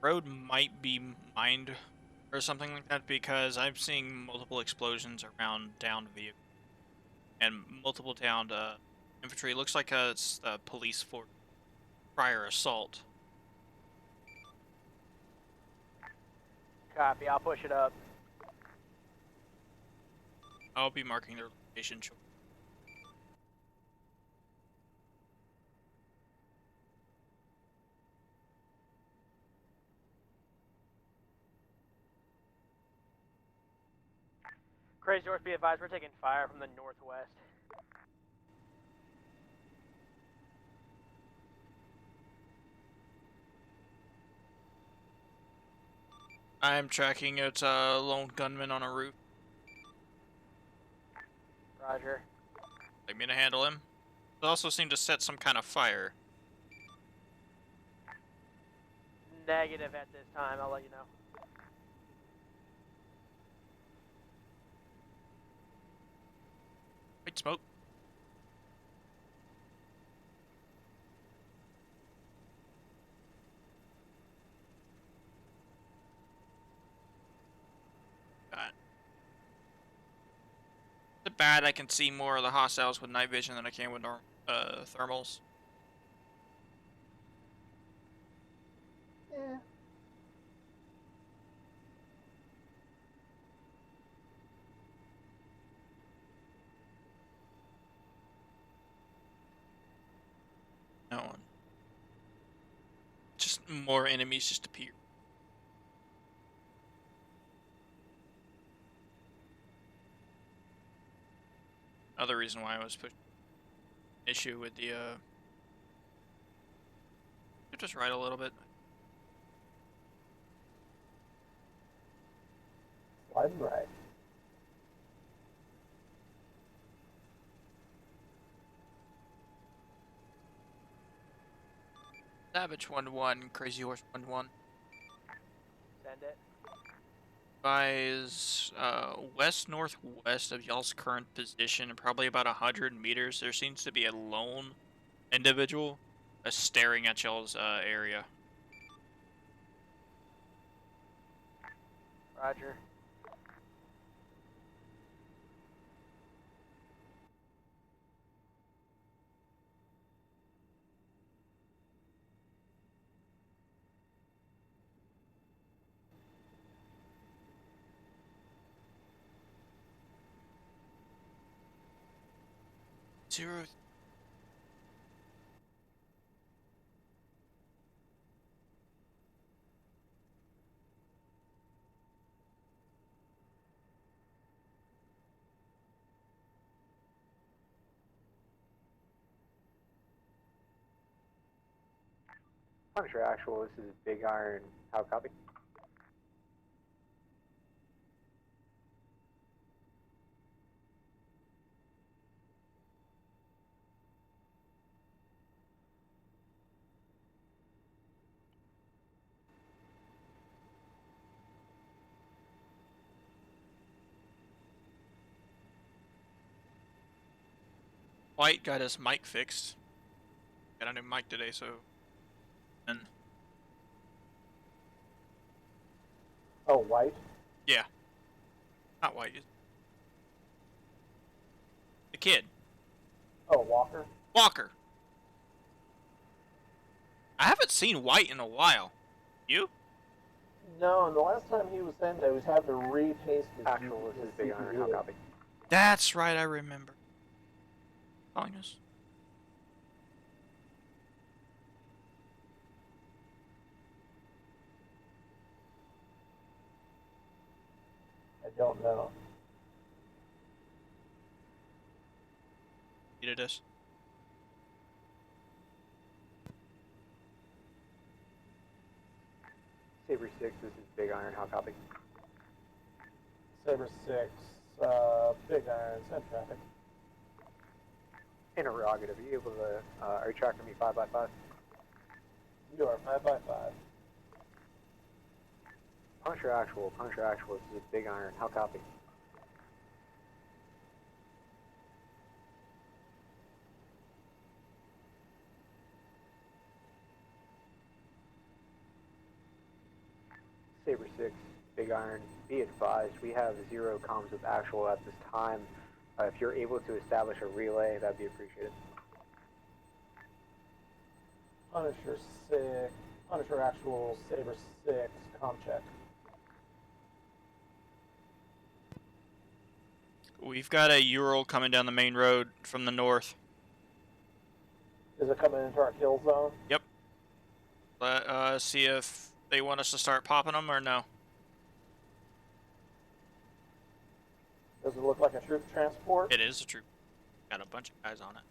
Speaker 4: road might be mined or something like that because I'm seeing multiple explosions around downed vehicles and multiple downed infantry. It looks like it's the police for prior assault.
Speaker 2: Copy. I'll push it up.
Speaker 4: I'll be marking their location shortly.
Speaker 2: Crazy Horse, be advised, we're taking fire from the northwest.
Speaker 4: I'm tracking it's a lone gunman on a roof.
Speaker 2: Roger.
Speaker 4: Like me to handle him. It also seemed to set some kind of fire.
Speaker 2: Negative at this time. I'll let you know.
Speaker 4: White smoke. It's bad I can see more of the hostiles with night vision than I can with thermals.
Speaker 8: Yeah.
Speaker 4: No one. Just more enemies just appear. Another reason why I was pushing issue with the just right a little bit.
Speaker 8: Sliding right.
Speaker 4: Savage 1-1, Crazy Horse 1-1.
Speaker 2: Send it.
Speaker 4: Advise west northwest of y'all's current position, probably about 100 meters. There seems to be a lone individual staring at y'all's area.
Speaker 2: Roger.
Speaker 4: Zero.
Speaker 1: Punisher Actual, this is Big Iron. How copy?
Speaker 4: White got his mic fixed. Got a new mic today, so. And
Speaker 8: Oh, white?
Speaker 4: yeah. Not White. The kid.
Speaker 8: Oh, Walker?
Speaker 4: Walker. I haven't seen White in a while. You?
Speaker 8: No, and the last time he was in, they was having to repaste his
Speaker 1: Actual, this is Big Iron. How
Speaker 8: CPU.
Speaker 1: copy?
Speaker 4: That's right, I remember. Calling us.
Speaker 8: I don't know.
Speaker 4: You did this.
Speaker 1: Saber 6, this is Big Iron. How copy?
Speaker 8: Saber 6, Big Iron, send traffic.
Speaker 1: Interrogative. Are you able to, are you tracking me 5x5?
Speaker 8: You are 5x5.
Speaker 1: Punisher Actual, this is Big Iron. How copy? Saber 6, Big Iron, be advised, we have 0 comms with actual at this time. If you're able to establish a relay, that'd be appreciated.
Speaker 8: Punisher 6, Punisher actual, Saber 6, comm check.
Speaker 4: We've got a Ural coming down the main road from the north.
Speaker 8: Is it coming into our kill zone?
Speaker 4: Yep. Let's see if they want us to start popping them or no.
Speaker 8: Does it look like a troop transport?
Speaker 4: It is a troop. Got a bunch of guys on it.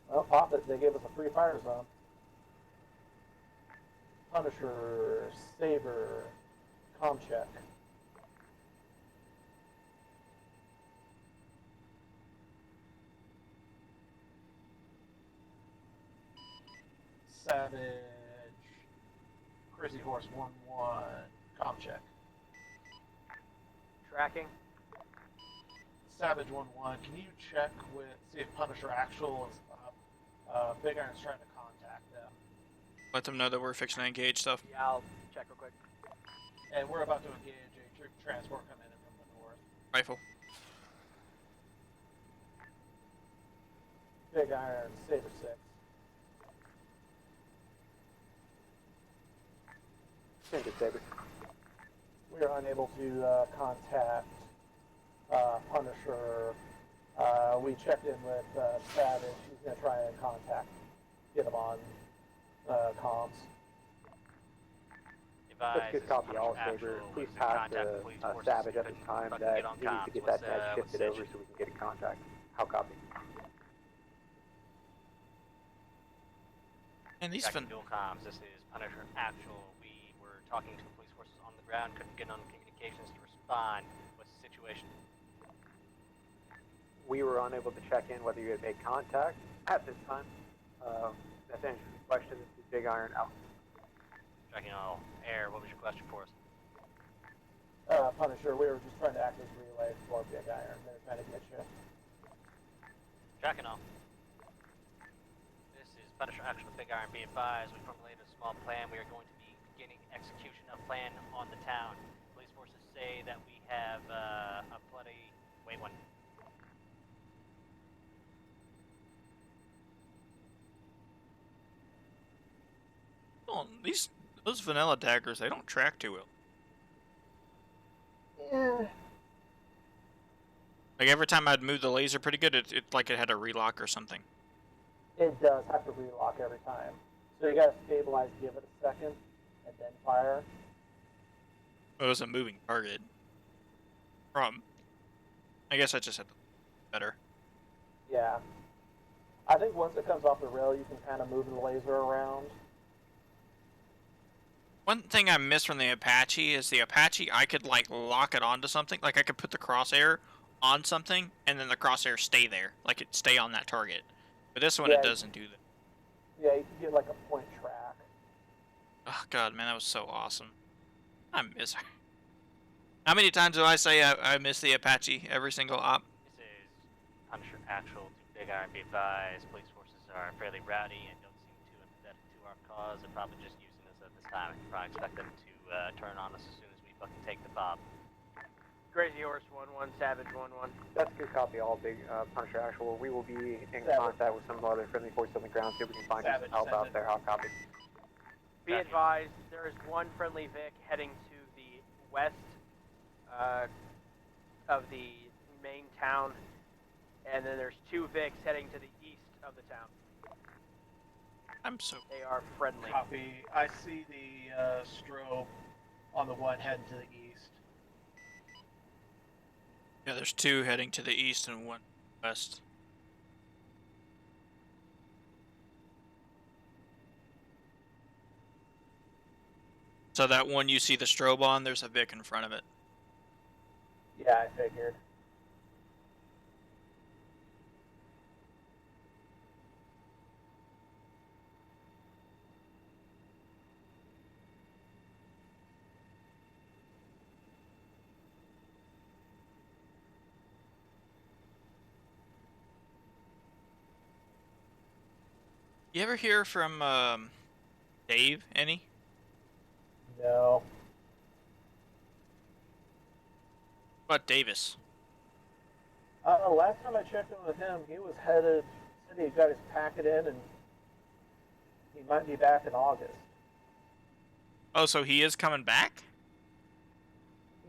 Speaker 8: Well, pop it. They gave us a free fire zone. Punisher, Saber, comm check. Savage, Crazy Horse 1-1, comm check.
Speaker 2: Tracking.
Speaker 8: Savage 1-1, can you check with, see if Punisher actual is up? Big Iron's trying to contact them.
Speaker 4: Let them know that we're fixing to engage stuff.
Speaker 2: Yeah, I'll check real quick.
Speaker 8: And we're about to engage a troop transport coming in from the north.
Speaker 4: Rifle.
Speaker 8: Big Iron, Saber 6.
Speaker 1: Send it, Saber.
Speaker 8: We are unable to contact Punisher. We checked in with Savage. He's going to try and get him on comms.
Speaker 1: That's a good copy, all Saber. Please pass to Savage at this time that he needs to get that tag shifted over so we can get in contact. How copy?
Speaker 4: And these
Speaker 6: Checking dual comms. This is Punisher Actual. We were talking to the police forces on the ground, couldn't get on communications to respond. What's the situation?
Speaker 1: We were unable to check in whether you had made contact at this time. That's answers the question. This is Big Iron out.
Speaker 6: Checking all air. What was your question for us?
Speaker 8: Punisher, we were just trying to act as relay for Big Iron. They're trying to get you.
Speaker 6: Tracking all. This is Punisher Actual Big Iron. Be advised, we formulated a small plan. We are going to be beginning execution of plan on the town. Police forces say that we have a bloody... Wait one.
Speaker 4: Oh, those vanilla daggers, they don't track too well.
Speaker 8: Yeah.
Speaker 4: Like every time I'd move the laser pretty good, it like it had a relock or something.
Speaker 8: It does have to relock every time. So you gotta stabilize, give it a second, and then fire.
Speaker 4: It was a moving target. I guess I just had to better.
Speaker 8: Yeah. I think once it comes off the rail, you can kind of move the laser around.
Speaker 4: One thing I miss from the Apache is the Apache, I could like lock it onto something. Like I could put the crosshair on something and then the crosshair stay there. Like it stay on that target. But this one, it doesn't do that.
Speaker 8: Yeah, you can get like a point track.
Speaker 4: Oh god, man, that was so awesome. I miss her. How many times do I say I miss the Apache every single op?
Speaker 6: This is Punisher Actual to Big Iron. Be advised, police forces are fairly rowdy and don't seem too empathetic to our cause. They're probably just using us at this time. I can probably expect them to turn on us as soon as we fucking take the fob.
Speaker 2: Crazy Horse 1-1, Savage 1-1.
Speaker 1: That's a good copy, all Big Punisher Actual. We will be in contact with some other friendly forces on the ground, see if we can find some help out there. How copy?
Speaker 2: Be advised, there is one friendly Vic heading to the west of the main town, and then there's 2 Vics heading to the east of the town.
Speaker 4: I'm so...
Speaker 2: They are friendly.
Speaker 8: Copy. I see the strobe on the one heading to the east.
Speaker 4: Yeah, there's 2 heading to the east and 1 west. So that one you see the strobe on, there's a Vic in front of it.
Speaker 8: Yeah, I figured.
Speaker 4: You ever hear from Dave any?
Speaker 8: No.
Speaker 4: What about Davis?
Speaker 8: Last time I checked in with him, he was headed. Said he got his packet in, and he might be back in August.
Speaker 4: Oh, so he is coming back?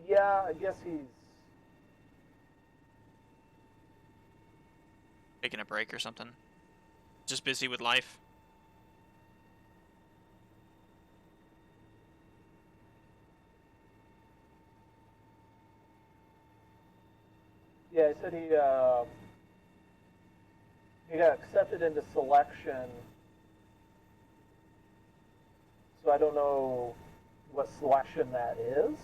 Speaker 8: Yeah, I guess he's.
Speaker 4: Taking a break or something? Just busy with life?
Speaker 8: Yeah, he said he got accepted into selection. So I don't know what selection that is.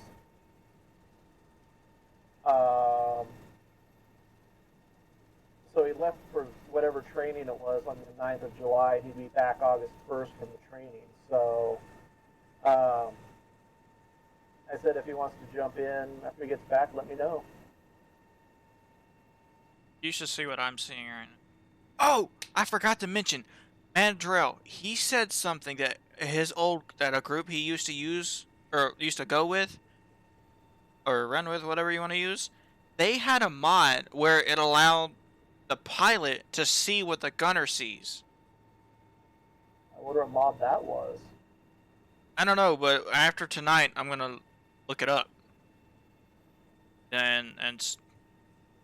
Speaker 8: So he left for whatever training it was on the 9th of July. He'd be back August 1st from the training. So I said if he wants to jump in after he gets back, let me know.
Speaker 4: You should see what I'm seeing right now. Oh, I forgot to mention, Mandrell, he said something that that a group he used to use, or used to go with, or run with, whatever you want to use, they had a mod where it allowed the pilot to see what the gunner sees.
Speaker 8: I wonder what mod that was.
Speaker 4: I don't know, but after tonight, I'm gonna look it up and see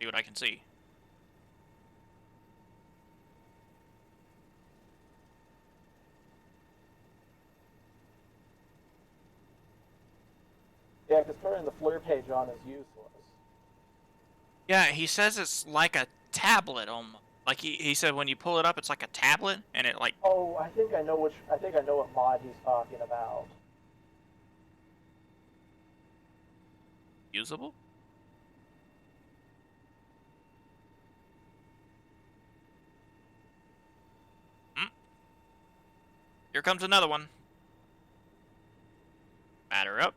Speaker 4: what I can see.
Speaker 8: Yeah, because turning the FLIR page on is useless.
Speaker 4: Yeah, he says it's like a tablet almost. Like he said when you pull it up, it's like a tablet, and it like...
Speaker 8: Oh, I think I know what mod he's talking about.
Speaker 4: Usable? Here comes another one. Batter up.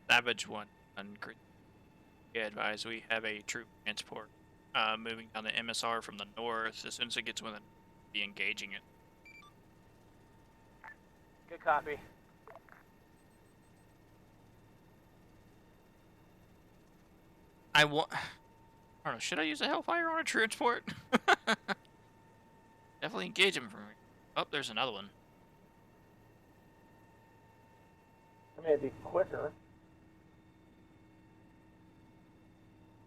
Speaker 4: Savage one. Advise we have a troop transport moving down the MSR from the north. As soon as it gets within, be engaging it.
Speaker 2: Good copy.
Speaker 4: I don't know. Should I use a Hellfire on a transport? Definitely engage him from here. Oh, there's another one.
Speaker 8: I mean, it'd be quicker.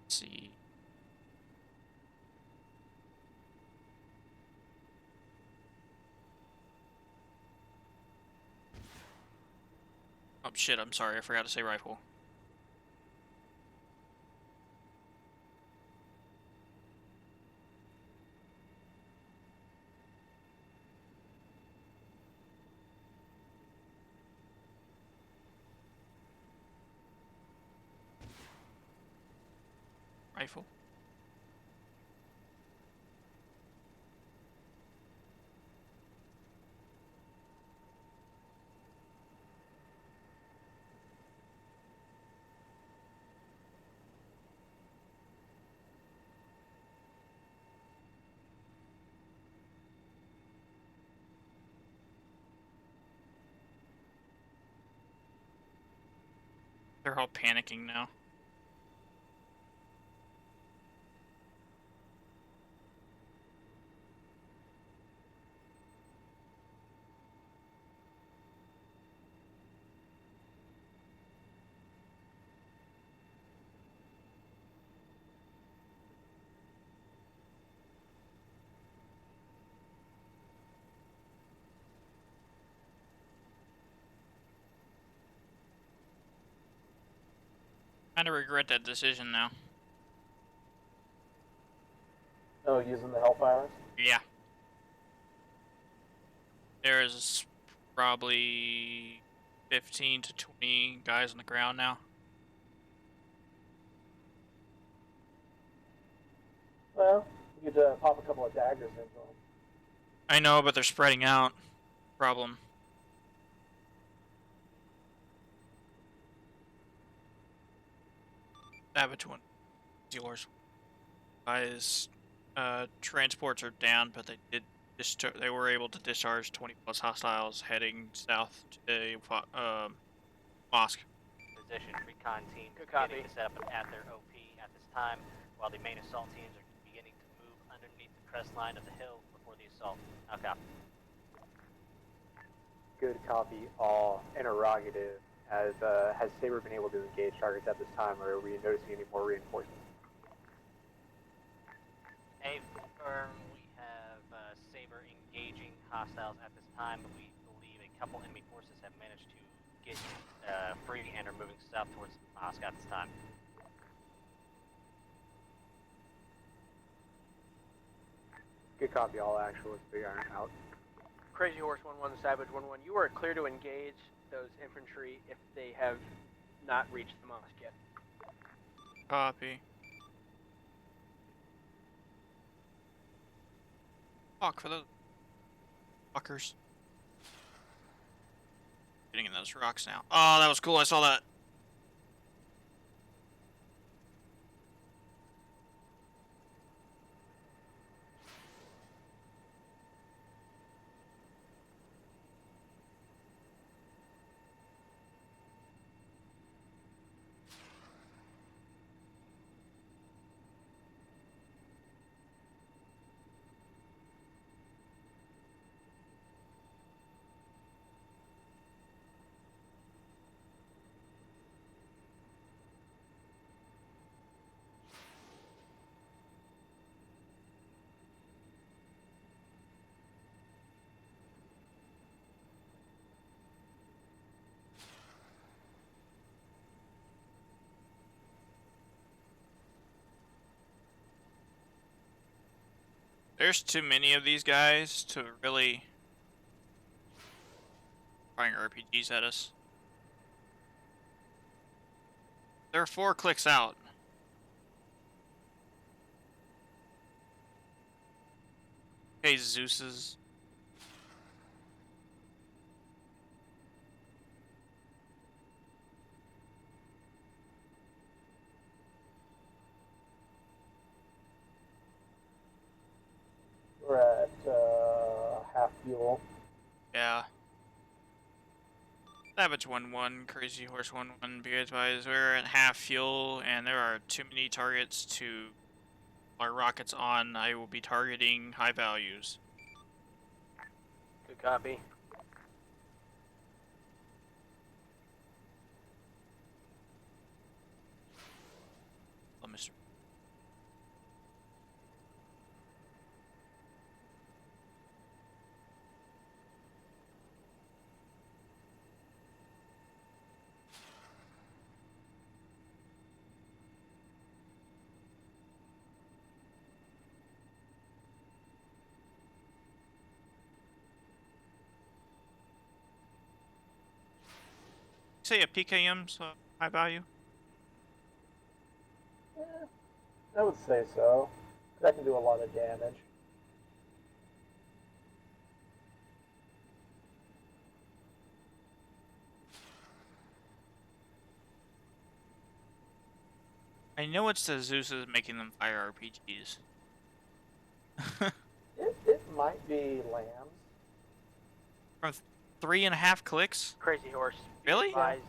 Speaker 4: Let's see. Oh shit, I'm sorry, I forgot to say rifle. Rifle. They're all panicking now. Kinda regret that decision now.
Speaker 8: Oh, using the Hellfires?
Speaker 4: Yeah. There's probably 15 to 20 guys on the ground now.
Speaker 8: Well, you could pop a couple of daggers into them.
Speaker 4: I know, but they're spreading out. Problem. Savage one. Yours. Guys, transports are down, but they did they were able to discharge 20 plus hostiles heading south to the mosque.
Speaker 6: Position. Recon team
Speaker 2: Good
Speaker 6: beginning
Speaker 2: copy.
Speaker 6: to set up at their OP at this time, while the main assault teams are beginning to move underneath the crest line of the hill before the assault. Now copy.
Speaker 1: Good copy. All interrogative. Has Saber been able to engage targets at this time, or are we noticing any more reinforcements?
Speaker 6: A firm, we have Saber engaging hostiles at this time, but we believe a couple enemy forces have managed to get free and are moving south towards the mosque at this time.
Speaker 1: Good copy. All actual. Big Iron out.
Speaker 2: Crazy Horse 1-1, Savage 1-1. You are clear to engage those infantry if they have not reached the mosque yet.
Speaker 4: Copy. Fuck for those fuckers. Getting in those rocks now. Oh, that was cool. I saw that. There's too many of these guys to really firing RPGs at us. They're 4 clicks out. Hey, Zeus's.
Speaker 8: We're at half fuel.
Speaker 4: Yeah. Savage 1-1, Crazy Horse 1-1, be advised, we're at half fuel, and there are too many targets to our rockets on. I will be targeting high values.
Speaker 2: Good copy.
Speaker 4: Oh, Mr. Say a PKM's high value?
Speaker 8: Yeah, I would say so. That can do a lot of damage.
Speaker 4: I know it's the Zeus's making them fire RPGs.
Speaker 8: It might be lambs.
Speaker 4: From 3.5 clicks?
Speaker 2: Crazy Horse. be
Speaker 4: Really?
Speaker 2: advised,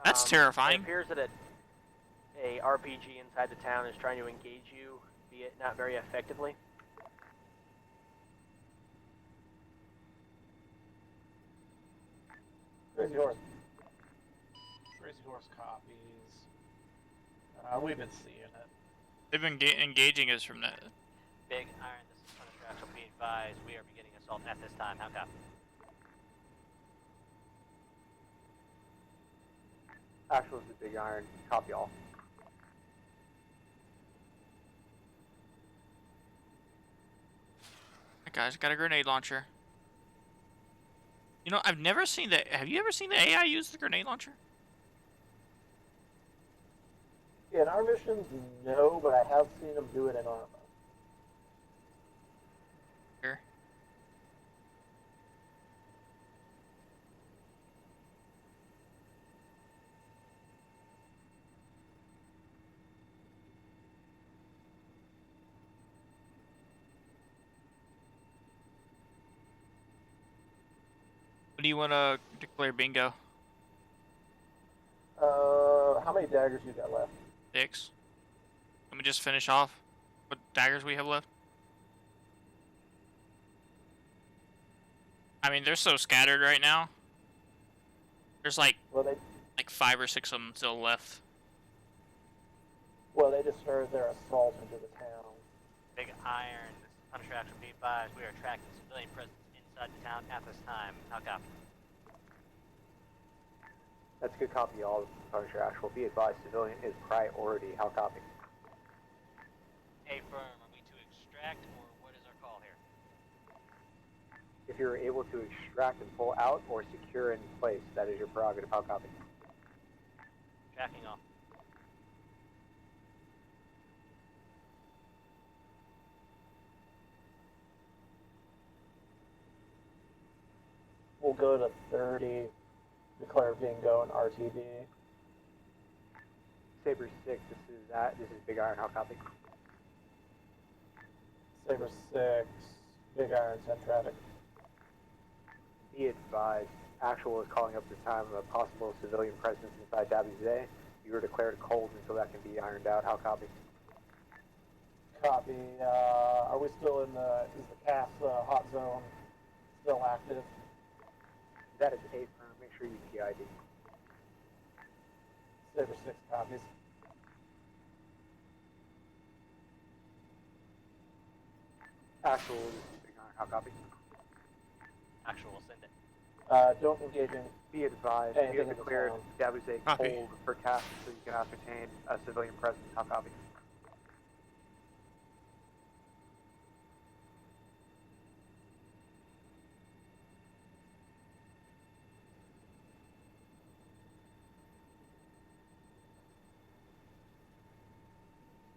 Speaker 4: That's terrifying.
Speaker 2: It appears that a RPG inside the town is trying to engage you, be it not very effectively.
Speaker 8: Crazy Horse.
Speaker 9: Crazy Horse copies. We've been seeing it.
Speaker 4: They've been engaging us from that.
Speaker 6: Big Iron, this is Punisher Actual. Be advised, we are beginning assault at this time. How copy?
Speaker 1: Actual is the Big Iron. Copy all.
Speaker 4: That guy's got a grenade launcher. You know, I've never seen the. Have you ever seen the AI use the grenade launcher?
Speaker 8: In our missions, no, but I have seen them do it in Arma.
Speaker 4: Here. What do you want to declare bingo?
Speaker 8: How many daggers you got left?
Speaker 4: 6. Let me just finish off what daggers we have left. I mean, they're so scattered right now. There's like
Speaker 8: Well, they
Speaker 4: 5 or 6 of them still left.
Speaker 8: just heard their assault into the town.
Speaker 6: Big Iron, this is Punisher Action B5. We are tracking civilian presence inside the town at this time. How copy?
Speaker 2: That's a good copy, all Punisher Actual. Be advised, civilian is priority. How copy?
Speaker 6: A firm, are we to extract or what is our call here?
Speaker 2: If you're able to extract and pull out or secure in place, that is your prerogative. How copy?
Speaker 6: Tracking off.
Speaker 8: We'll go to 30, declare bingo and RTB.
Speaker 2: Saber 6, this is Big Iron. How copy?
Speaker 8: Saber 6, Big Iron 10 traffic.
Speaker 2: Be advised, Actual is calling up the time of a possible civilian presence inside WZ. You are declared cold until that can be ironed out. How copy?
Speaker 8: Copy. Are we still in is the CAS hot zone still active?
Speaker 2: That is A firm. Make sure you PID.
Speaker 8: Saber 6 copies.
Speaker 2: Actual, this is Big Iron. How copy?
Speaker 6: Actual, we'll send it.
Speaker 8: Don't engage in.
Speaker 2: Be advised,
Speaker 8: Anything
Speaker 2: you have
Speaker 8: in the
Speaker 2: declared
Speaker 8: town.
Speaker 2: WZ
Speaker 4: Copy.
Speaker 2: cold for CAS so you can ascertain a civilian presence. How copy?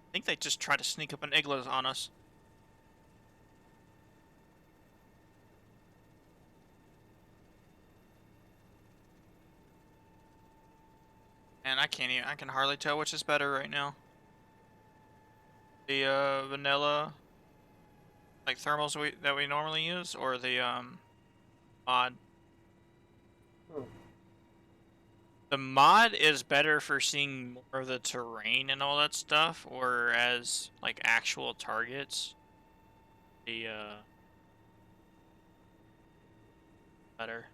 Speaker 4: I think they just try to sneak up an igloos on us. And I can hardly tell which is better right now. The vanilla like thermals that we normally use, or the mod. The mod is better for seeing more of the terrain and all that stuff, or as like actual targets. The better.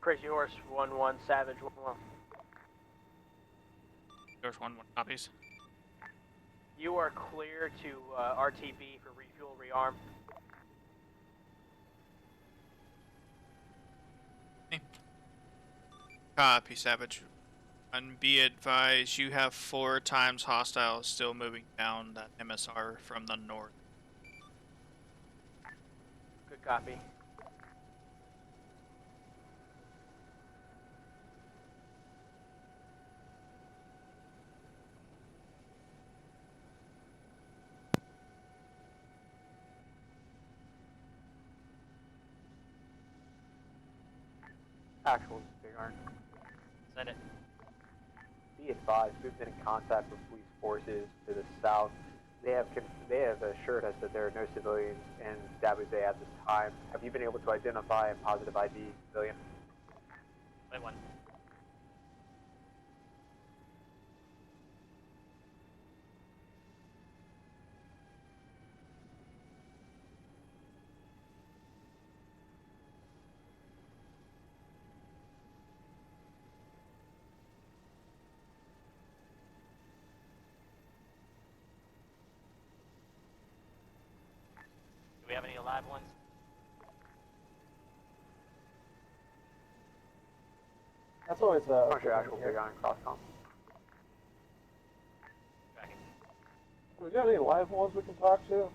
Speaker 2: Crazy Horse 1-1, Savage 1-1.
Speaker 4: There's one copies.
Speaker 2: You are clear to RTB for refuel, rearm.
Speaker 4: Copy, Savage. And be advised, you have 4 times hostiles still moving down that MSR from the north.
Speaker 2: Good copy. Actual, Big Iron.
Speaker 6: Send it.
Speaker 2: Be advised, we've been in contact with police forces to the south. They have assured us that there are no civilians in Dabuze at this time. Have you been able to identify a positive ID civilian?
Speaker 6: Wait one. Do we have any alive ones?
Speaker 8: That's always
Speaker 2: What's your actual Big Iron cross-com?
Speaker 6: Tracking.
Speaker 8: We got any live ones we can talk to?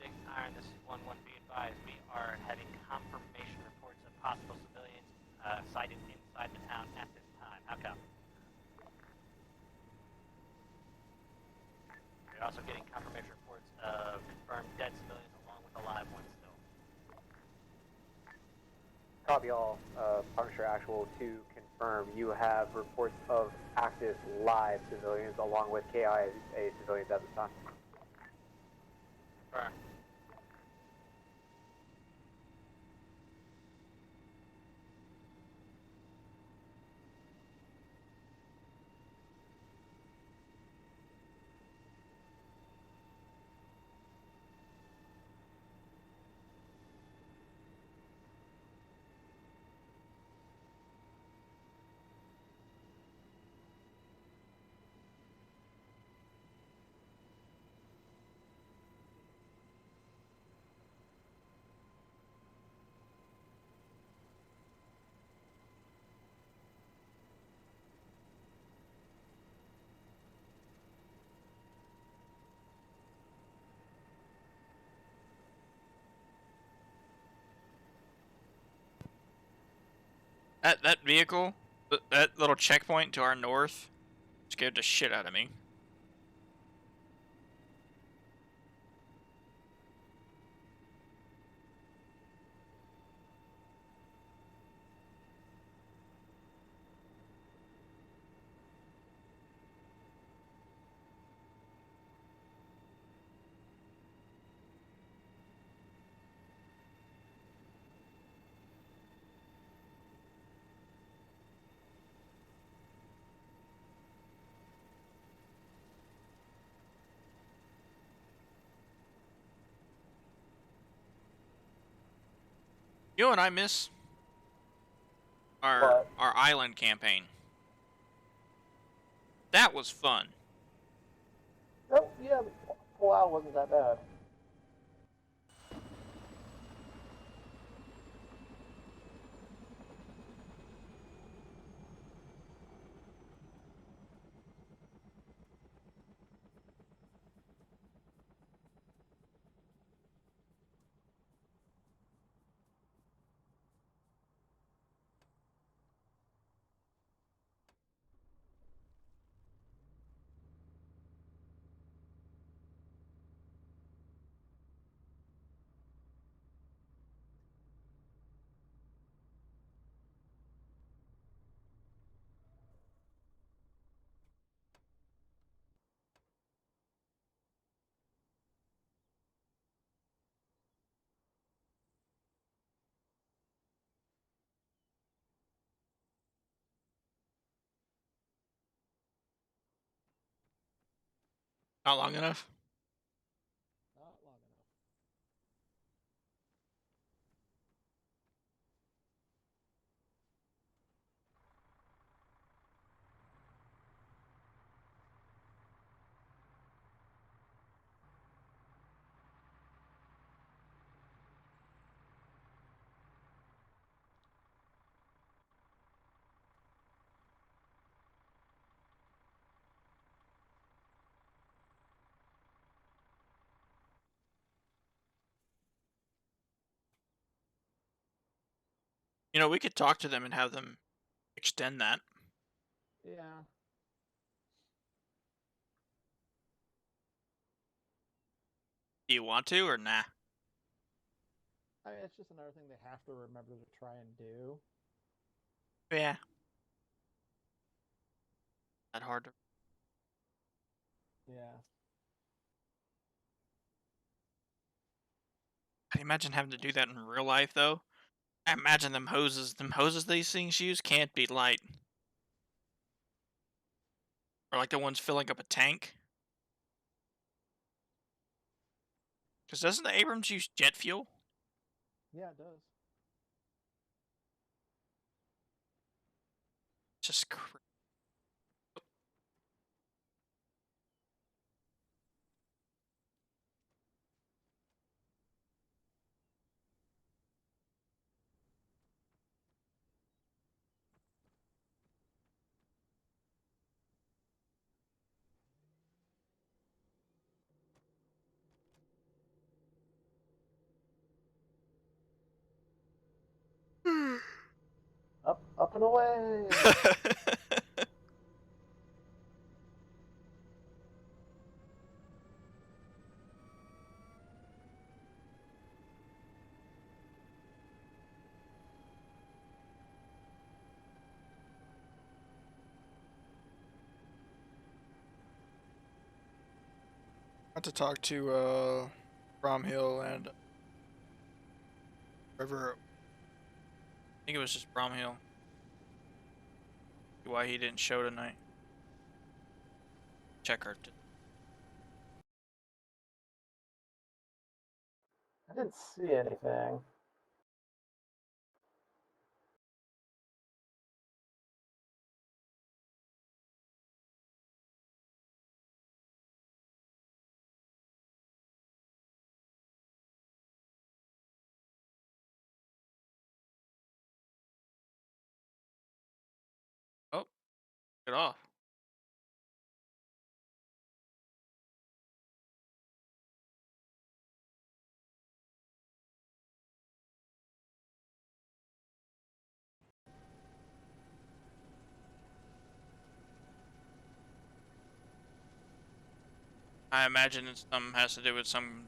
Speaker 6: Big Iron, this is 1-1. Be advised, we are having confirmation reports of possible civilians sighted inside the town at this time. How come? We're also getting confirmation reports of confirmed dead civilians along with alive ones still.
Speaker 1: Copy all. Punisher Actual to confirm you have reports of active live civilians along with KIA civilians at this time.
Speaker 2: Right.
Speaker 4: That vehicle, that little checkpoint to our north, scared the shit out of me. You know what I miss?
Speaker 8: What?
Speaker 4: Our island campaign. That was fun.
Speaker 8: Oh, yeah, Palau wasn't that bad.
Speaker 4: Not long enough.
Speaker 8: Not long enough.
Speaker 4: You know, we could talk to them and have them extend that.
Speaker 8: Yeah.
Speaker 4: Do you want to or nah?
Speaker 8: I mean, it's just another thing they have to remember to try and do.
Speaker 4: Yeah. That hard to.
Speaker 8: Yeah.
Speaker 4: I imagine having to do that in real life though. I imagine them hoses these things use can't be light. Or like the ones filling up a tank. Because doesn't the Abrams use jet fuel?
Speaker 8: Yeah, it does.
Speaker 4: Just crazy.
Speaker 8: Up and away.
Speaker 4: Got to talk to Bromhill and River. I think it was just Bromhill. Why he didn't show tonight. Check her.
Speaker 8: I didn't see anything.
Speaker 4: Oh, get off. I imagine it's has to do with some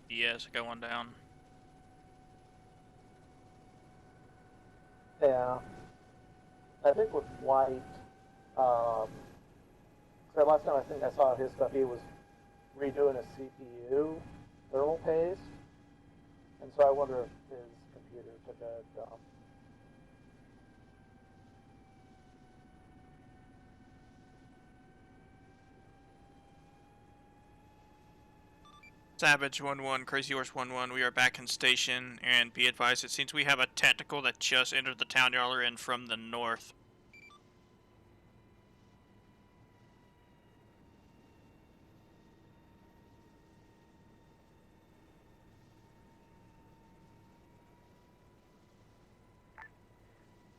Speaker 4: BS going down.
Speaker 8: Yeah. I think with White, so last time I think I saw his stuff, he was redoing a CPU thermal paste. And so I wonder if his computer took a dump.
Speaker 4: Savage 1-1, Crazy Horse 1-1, we are back in station, and be advised, it seems we have a tactical that just entered the town y'all are in from the north.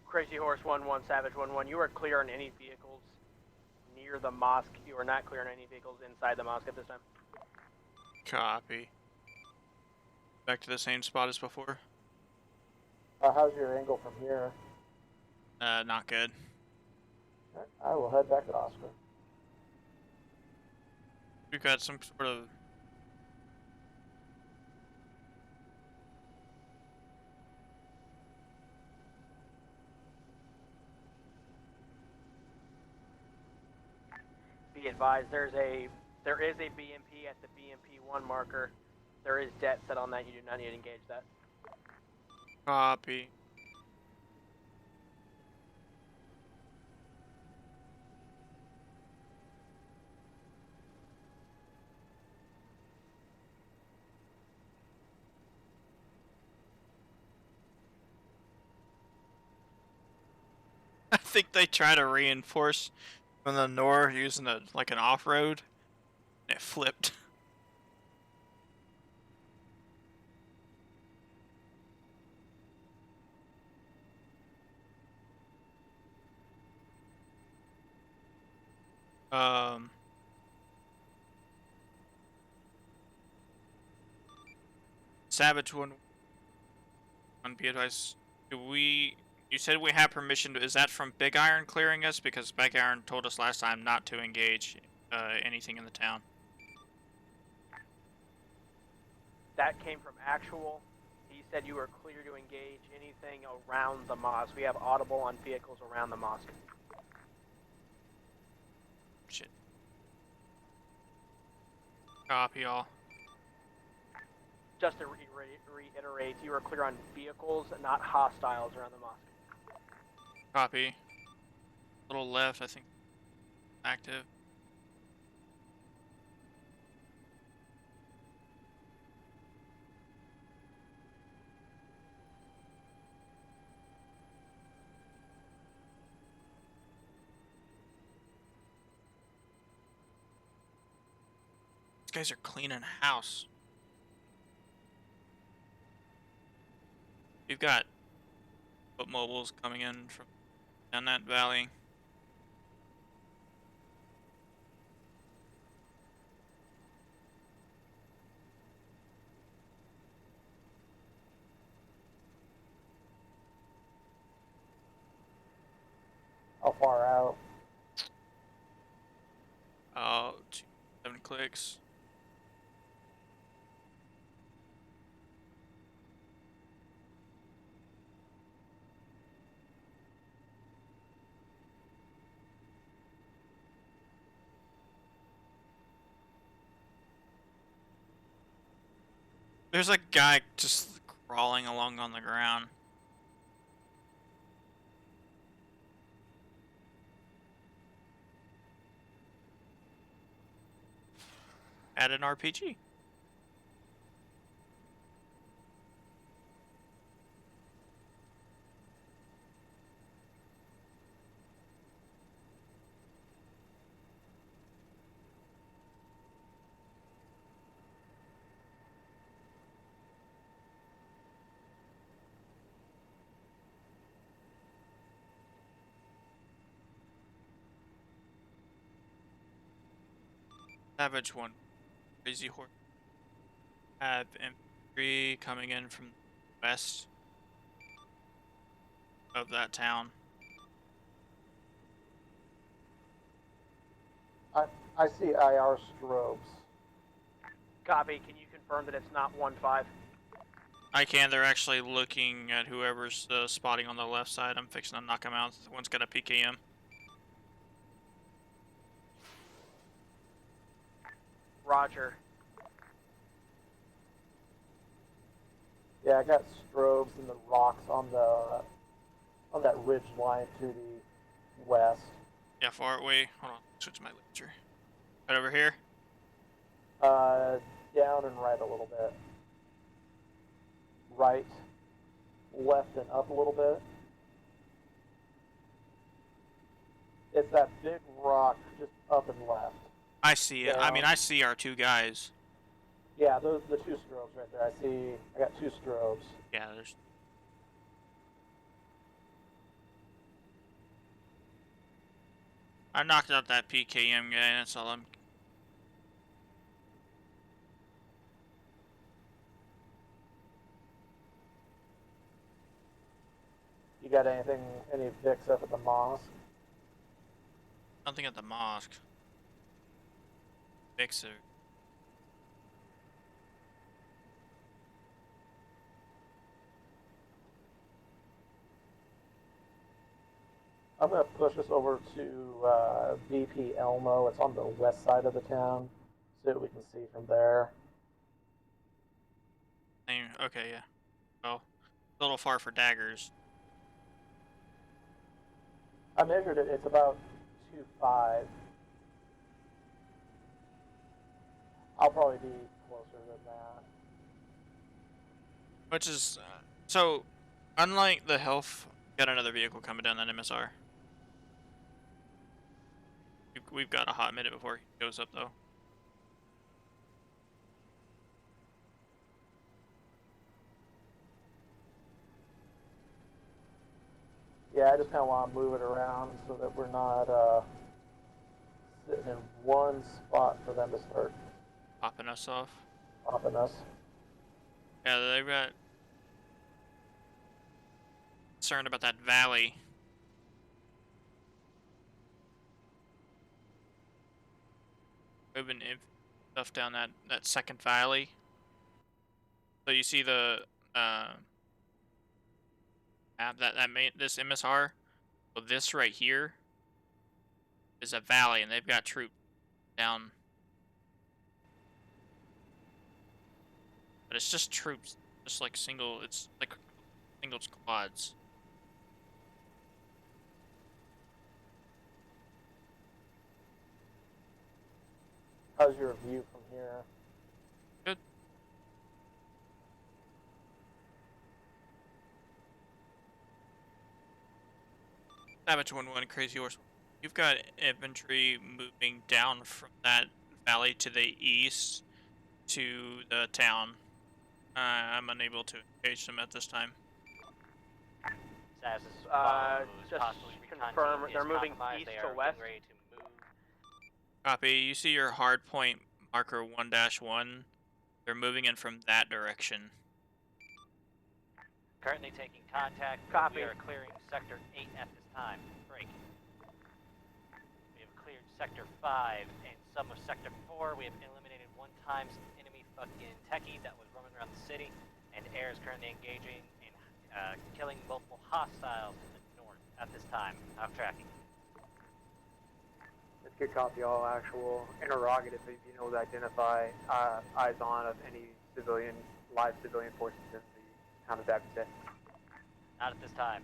Speaker 2: Crazy Horse 1-1, Savage 1-1. You are clear on any vehicles near the mosque. You are not clear on any vehicles inside the mosque at this time.
Speaker 4: Copy. Back to the same spot as before.
Speaker 8: How's your angle from here?
Speaker 4: Not good.
Speaker 8: Right, I will head back to Oscar.
Speaker 4: We've got some sort of...
Speaker 2: Be advised, there is a BMP at the BMP1 marker. There is debt set on that. You do not need to engage that.
Speaker 4: Copy. I think they try to reinforce from the north using like an off-road, and it flipped. Savage 1-1, be advised, you said we have permission to, is that from Big Iron clearing us? Because Big Iron told us last time not to engage anything in the town.
Speaker 2: That came from Actual. He said you were clear to engage anything around the mosque. We have audible on vehicles around the mosque.
Speaker 4: Shit. Copy all.
Speaker 2: Just to reiterate, you are clear on vehicles, not hostiles around the mosque.
Speaker 4: Copy. A little left, I think. Active. These guys are cleaning house. We've got foot mobiles coming in from down that valley.
Speaker 8: How far out?
Speaker 4: 7 clicks. There's a guy just crawling along on the ground. Add an RPG. Savage one. Crazy horse. Have infantry coming in from the west of that town.
Speaker 8: I see IR strobes.
Speaker 2: Copy. Can you confirm that it's not 1-5?
Speaker 4: I can. They're actually looking at whoever's spotting on the left side. I'm fixing to knock him out. One's got a PKM.
Speaker 2: Roger.
Speaker 8: Yeah, I got strobes in the rocks on that ridge line to the west.
Speaker 4: Yeah, far away. Hold on. Switch my laser. Right over here.
Speaker 8: Down and right a little bit. Right, left, and up a little bit. It's that big rock just up and left.
Speaker 4: I see it. I mean, I see our two guys.
Speaker 8: Yeah, those the two strobes right there. I got two strobes.
Speaker 4: Yeah, there's. I knocked out that PKM guy. That's all I'm.
Speaker 8: You got any Vicks up at the mosque?
Speaker 4: Nothing at the mosque. Fixer.
Speaker 8: I'm going to push us over to VP Elmo. It's on the west side of the town. See what we can see from there.
Speaker 4: Okay, yeah. Well, a little far for daggers.
Speaker 8: I measured it. It's about 2.5. I'll probably be closer than that.
Speaker 4: Which is so. Unlike the health, got another vehicle coming down that MSR. We've got a hot minute before he goes up, though.
Speaker 8: Yeah, I just kind of want to move it around so that we're not sitting in one spot for them to start
Speaker 4: Popping us off.
Speaker 8: popping us.
Speaker 4: Yeah, they've got concerned about that valley. Moving stuff down that second valley. So you see the this MSR. So this right here is a valley, and they've got troops down. But it's just troops, just like single. It's like single squads.
Speaker 8: How's your view from here?
Speaker 4: Good. Savage 1-1, Crazy Horse. You've got infantry moving down from that valley to the east to the town. I'm unable to engage them at this time.
Speaker 6: As is
Speaker 2: Just
Speaker 6: possibly
Speaker 2: confirm
Speaker 6: reconvene
Speaker 2: they're
Speaker 6: is
Speaker 2: moving
Speaker 6: compromised.
Speaker 2: east
Speaker 6: They
Speaker 2: to
Speaker 6: are
Speaker 2: west.
Speaker 6: getting ready to move.
Speaker 4: Copy. You see your hard point marker 1-1. They're moving in from that direction.
Speaker 6: Currently taking contact.
Speaker 2: Copy.
Speaker 6: We are clearing Sector 8 at this time. Break. We have cleared Sector 5 and some of Sector 4. We have eliminated one times enemy fucking techie that was roaming around the city. And air is currently engaging in killing multiple hostiles to the north at this time. I'm tracking.
Speaker 1: Let's get copy all actual interrogative if you know to identify eyes on of any civilian live civilian forces in the town of Davies.
Speaker 6: Not at this time.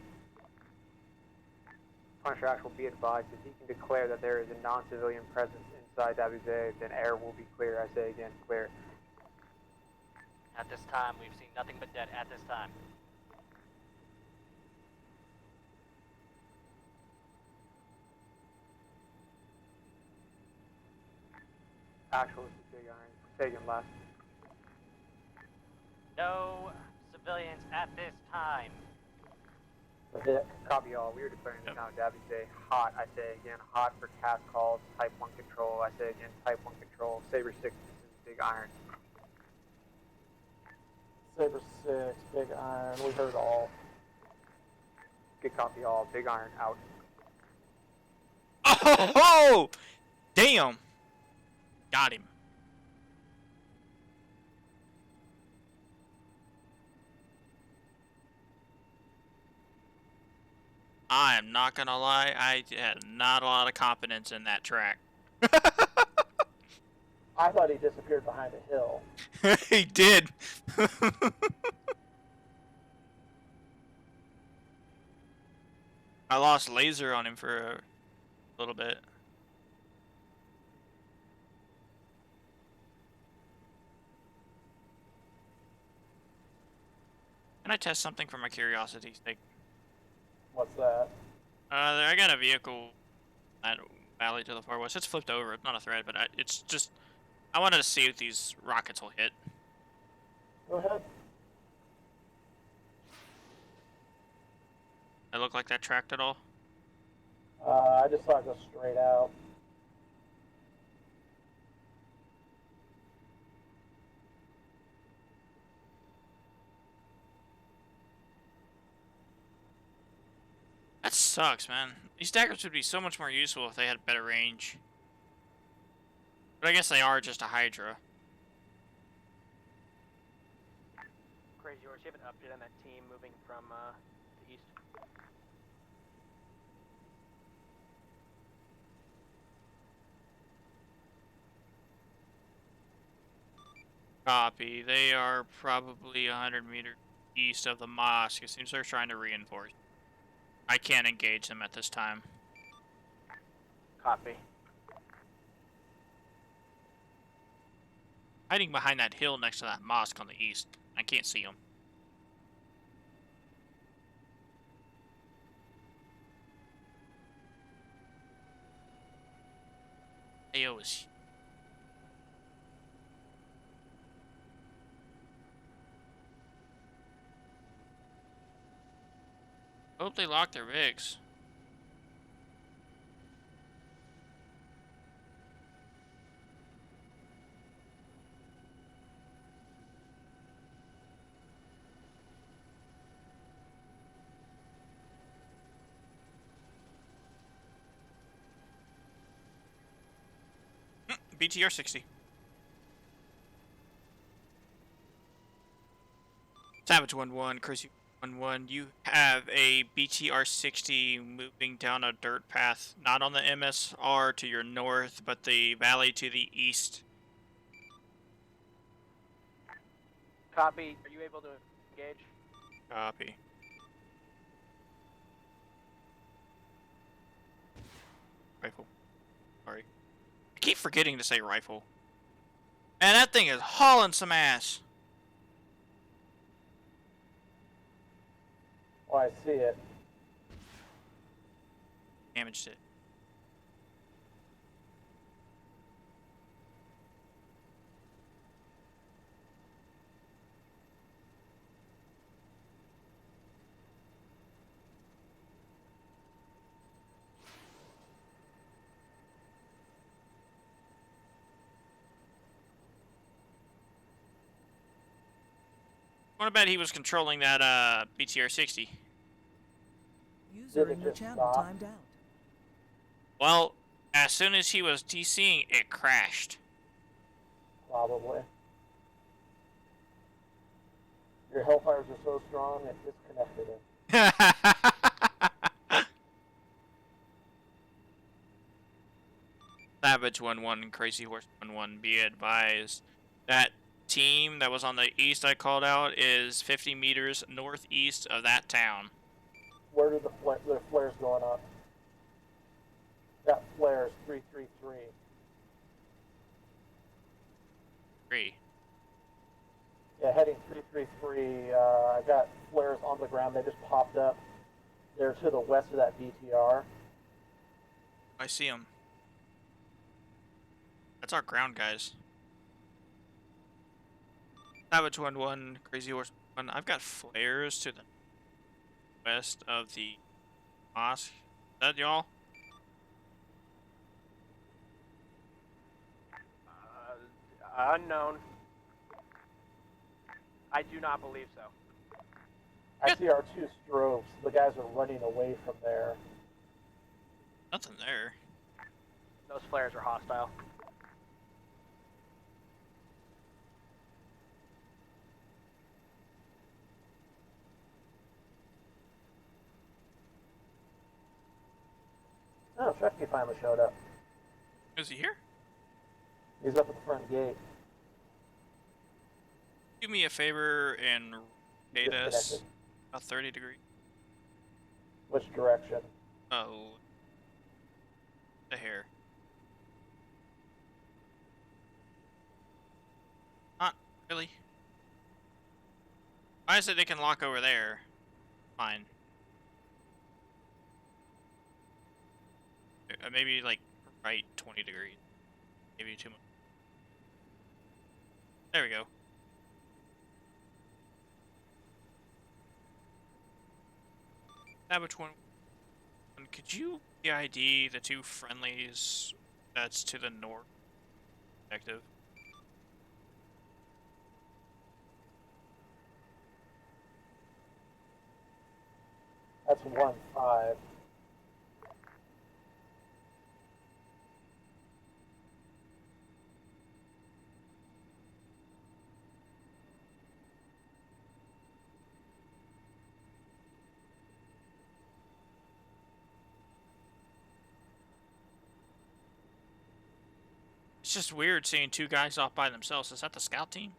Speaker 1: Punisher Ash will be advised if he can declare that there is a non-civilian presence inside Davies, then air will be clear. I say again, clear.
Speaker 6: At this time, we've seen nothing but dead at this time.
Speaker 1: Actual is the Big Iron. Taken last.
Speaker 6: No civilians at this time.
Speaker 8: Hit.
Speaker 1: Copy all. We are declaring the town of Davies hot. I say again, hot for task calls. Type 1 control. I say again, Type 1 control. Saber 6, this is Big Iron.
Speaker 8: Saber 6, Big Iron. We heard all.
Speaker 1: Good copy all. Big Iron out.
Speaker 4: Oh! Damn! Got him. I am not gonna lie, I had not a lot of confidence in that track.
Speaker 8: I thought he disappeared behind a hill.
Speaker 4: He did. I lost laser on him for a little bit. Can I test something for my curiosity's sake?
Speaker 8: What's that?
Speaker 4: I got a vehicle at Valley to the far west. It's flipped over. It's not a threat, but it's just... I wanted to see if these rockets will hit.
Speaker 8: Go ahead.
Speaker 4: I look like that tracked at all?
Speaker 8: I just saw it go straight out.
Speaker 4: That sucks, man. These daggers would be so much more useful if they had better range. But I guess they are just a Hydra.
Speaker 2: Crazy Horse, you have an update on that team moving from the east?
Speaker 4: Copy. They are probably 100 meters east of the mosque. It seems they're trying to reinforce. I can't engage them at this time.
Speaker 2: Copy.
Speaker 4: Hiding behind that hill next to that mosque on the east. I can't see them. AO is... Hope they lock their rigs. BTR 60. Savage 1-1, Crazy 1-1. You have a BTR 60 moving down a dirt path, not on the MSR to your north, but the valley to the east.
Speaker 2: Copy. Are you able to engage?
Speaker 4: Copy. Rifle. Sorry. I keep forgetting to say rifle. Man, that thing is hauling some ass.
Speaker 8: Oh, I see it.
Speaker 4: Damaged it. I want to bet he was controlling that BTR 60.
Speaker 3: User in your channel timed out.
Speaker 4: Well, as soon as he was DCing, it crashed.
Speaker 8: Probably. Your Hellfires are so strong, it disconnected it.
Speaker 4: Savage 1-1 and Crazy Horse 1-1, be advised that team that was on the east I called out is 50 meters northeast of that town.
Speaker 8: Where do the flares going up? Got flares 333.
Speaker 4: 3.
Speaker 8: Yeah, heading 333. I got flares on the ground. They just popped up. They're to the west of that BTR.
Speaker 4: I see them. That's our ground guys. Savage 1-1, Crazy Horse 1. I've got flares to the west of the mosque. Is that y'all?
Speaker 2: Unknown. I do not believe so.
Speaker 8: I see our 2 strobes. The guys are running away from there.
Speaker 4: Nothing there.
Speaker 2: Those flares are hostile.
Speaker 8: Oh, Shresky finally showed up.
Speaker 4: Is he here?
Speaker 8: He's up at the front gate.
Speaker 4: Do me a favor and rotate us
Speaker 8: Disconnected.
Speaker 4: about 30 degrees.
Speaker 8: Which direction?
Speaker 4: Oh. The hair. Not really. I said they can lock over there. Fine. Maybe like right 20 degrees. Maybe too much. There we go. Savage 1. Could you ID the 2 friendlies that's to the north? Objective.
Speaker 8: That's 1-5.
Speaker 4: It's just weird seeing 2 guys off by themselves. Is that the scout team?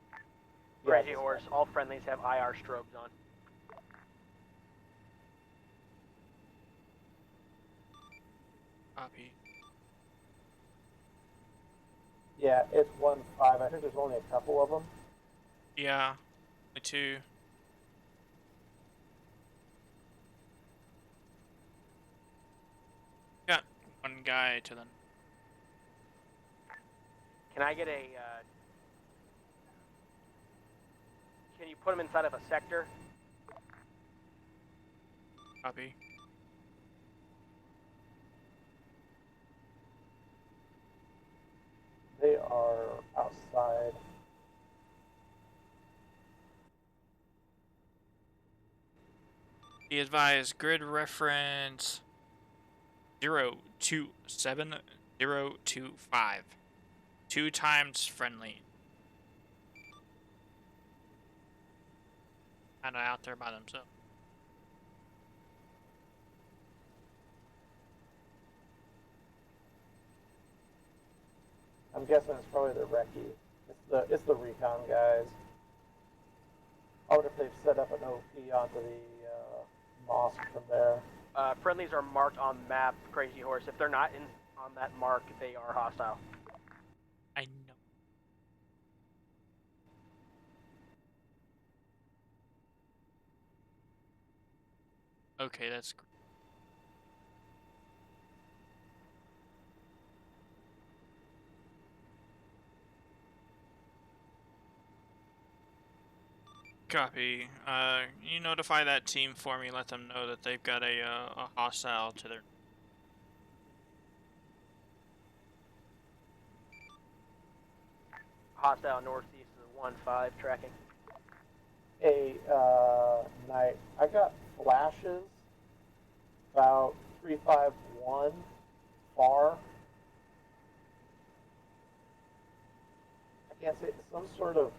Speaker 2: Crazy Horse, all friendlies have IR strobes on.
Speaker 4: Copy.
Speaker 8: Yeah, it's 1-5. I think there's only a couple of them.
Speaker 4: Yeah, only 2. Got 1 guy to the.
Speaker 2: Can I get a, can you put him inside of a sector?
Speaker 4: Copy.
Speaker 8: They are outside.
Speaker 4: Be advised, grid reference 027025. 2 times friendly. Kinda out there by themselves.
Speaker 8: I'm guessing it's probably the recce. It's the recon guys. I wonder if they've set up an OP onto the mosque from there.
Speaker 2: Friendlies are marked on map, Crazy Horse. If they're not in on that mark, they are hostile.
Speaker 4: I know. Okay, that's great. Copy. You notify that team for me. Let them know that they've got a hostile to their.
Speaker 2: Hostile northeast is a 1-5 tracking.
Speaker 8: Hey, Knight, I got flashes about 351 far. I can't say, some sort of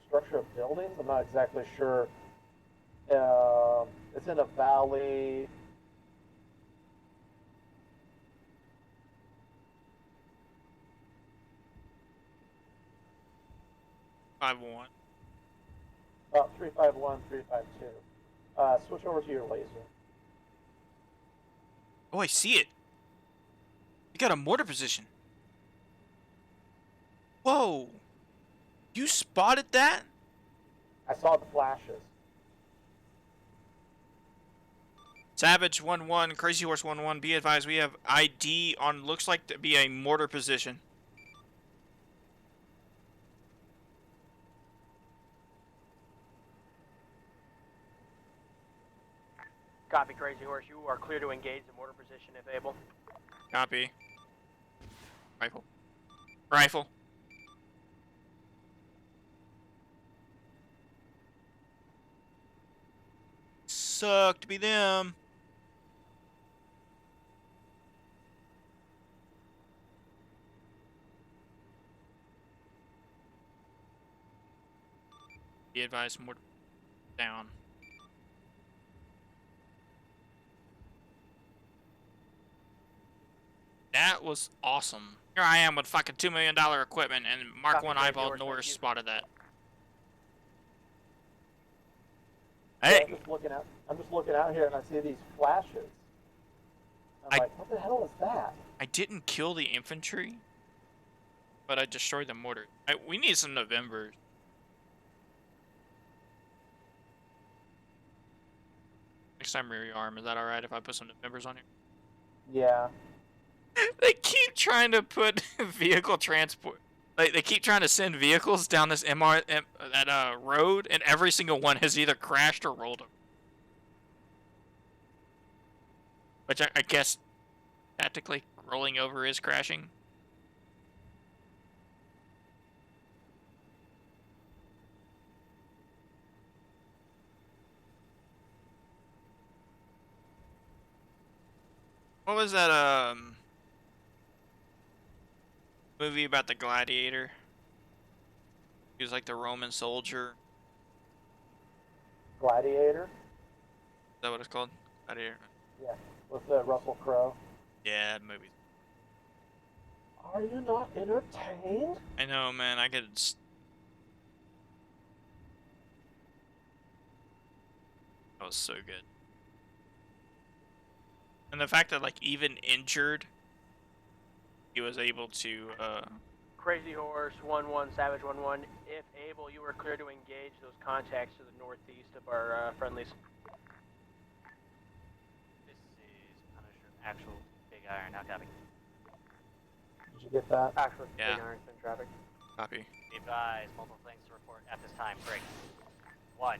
Speaker 8: structure of buildings. I'm not exactly sure. It's in a valley.
Speaker 4: 351.
Speaker 8: About 351, 352. Switch over to your laser.
Speaker 4: Oh, I see it. You got a mortar position. Whoa. You spotted that?
Speaker 8: I saw the flashes.
Speaker 4: Savage 1-1, Crazy Horse 1-1, be advised we have ID on looks like to be a mortar position.
Speaker 2: Copy, Crazy Horse. You are clear to engage the mortar position if able.
Speaker 4: Copy. Rifle. Rifle. Suck to be them. Be advised, mortar down. That was awesome. Here I am with fucking $2 million equipment, and Mark
Speaker 2: Copy,
Speaker 4: 1
Speaker 2: Crazy
Speaker 4: Eyeball
Speaker 2: Horse,
Speaker 4: Norris
Speaker 2: thank you.
Speaker 4: spotted that.
Speaker 8: Yeah,
Speaker 4: Hey,
Speaker 8: I'm just looking out here and I see these flashes. I'm like, what the hell is that?
Speaker 4: I didn't kill the infantry, but I destroyed the mortar. We need some Novembers. Next time rearm, is that alright if I put some Novembers on here?
Speaker 8: Yeah.
Speaker 4: They keep trying to put vehicle transport. Like, they keep trying to send vehicles down this road, and every single one has either crashed or rolled over. Which I guess, tactically, rolling over is crashing. What was that, movie about the gladiator? He was like the Roman soldier.
Speaker 8: Gladiator?
Speaker 4: Is that what it's called? Gladiator.
Speaker 8: Yeah. With Russell Crowe.
Speaker 4: Yeah, movie.
Speaker 8: Are you not entertained?
Speaker 4: I know, man. I could. That was so good. And the fact that, like, even injured, he was able to,
Speaker 2: Crazy Horse 1-1, Savage 1-1. If able, you are clear to engage those contacts to the northeast of our friendlies.
Speaker 6: This is Punisher Actual Big Iron. Now copy.
Speaker 8: Did you get that?
Speaker 2: Actual
Speaker 4: Yeah.
Speaker 2: Big Iron's in traffic.
Speaker 4: copy.
Speaker 6: Be advised, multiple things to report at this time. Break. 1.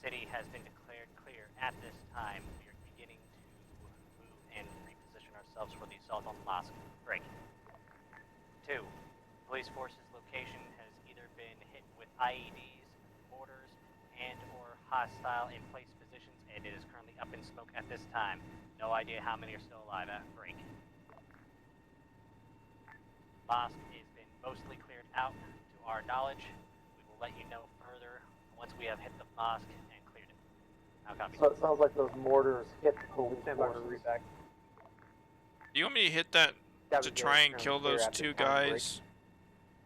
Speaker 6: City has been declared clear at this time. We are beginning to move and reposition ourselves for the assault on the mosque. Break. 2. Police force's location has either been hit with IEDs, mortars, and or hostile in place positions, and it is currently up in smoke at this time. No idea how many are still alive at break. Mosque has been mostly cleared out to our knowledge. We will let you know further once we have hit the mosque and cleared it. Now copy.
Speaker 8: So it sounds like those mortars hit the police
Speaker 2: Stand by for
Speaker 8: forces.
Speaker 2: reback.
Speaker 4: Do you want me to hit that to try and kill those two guys?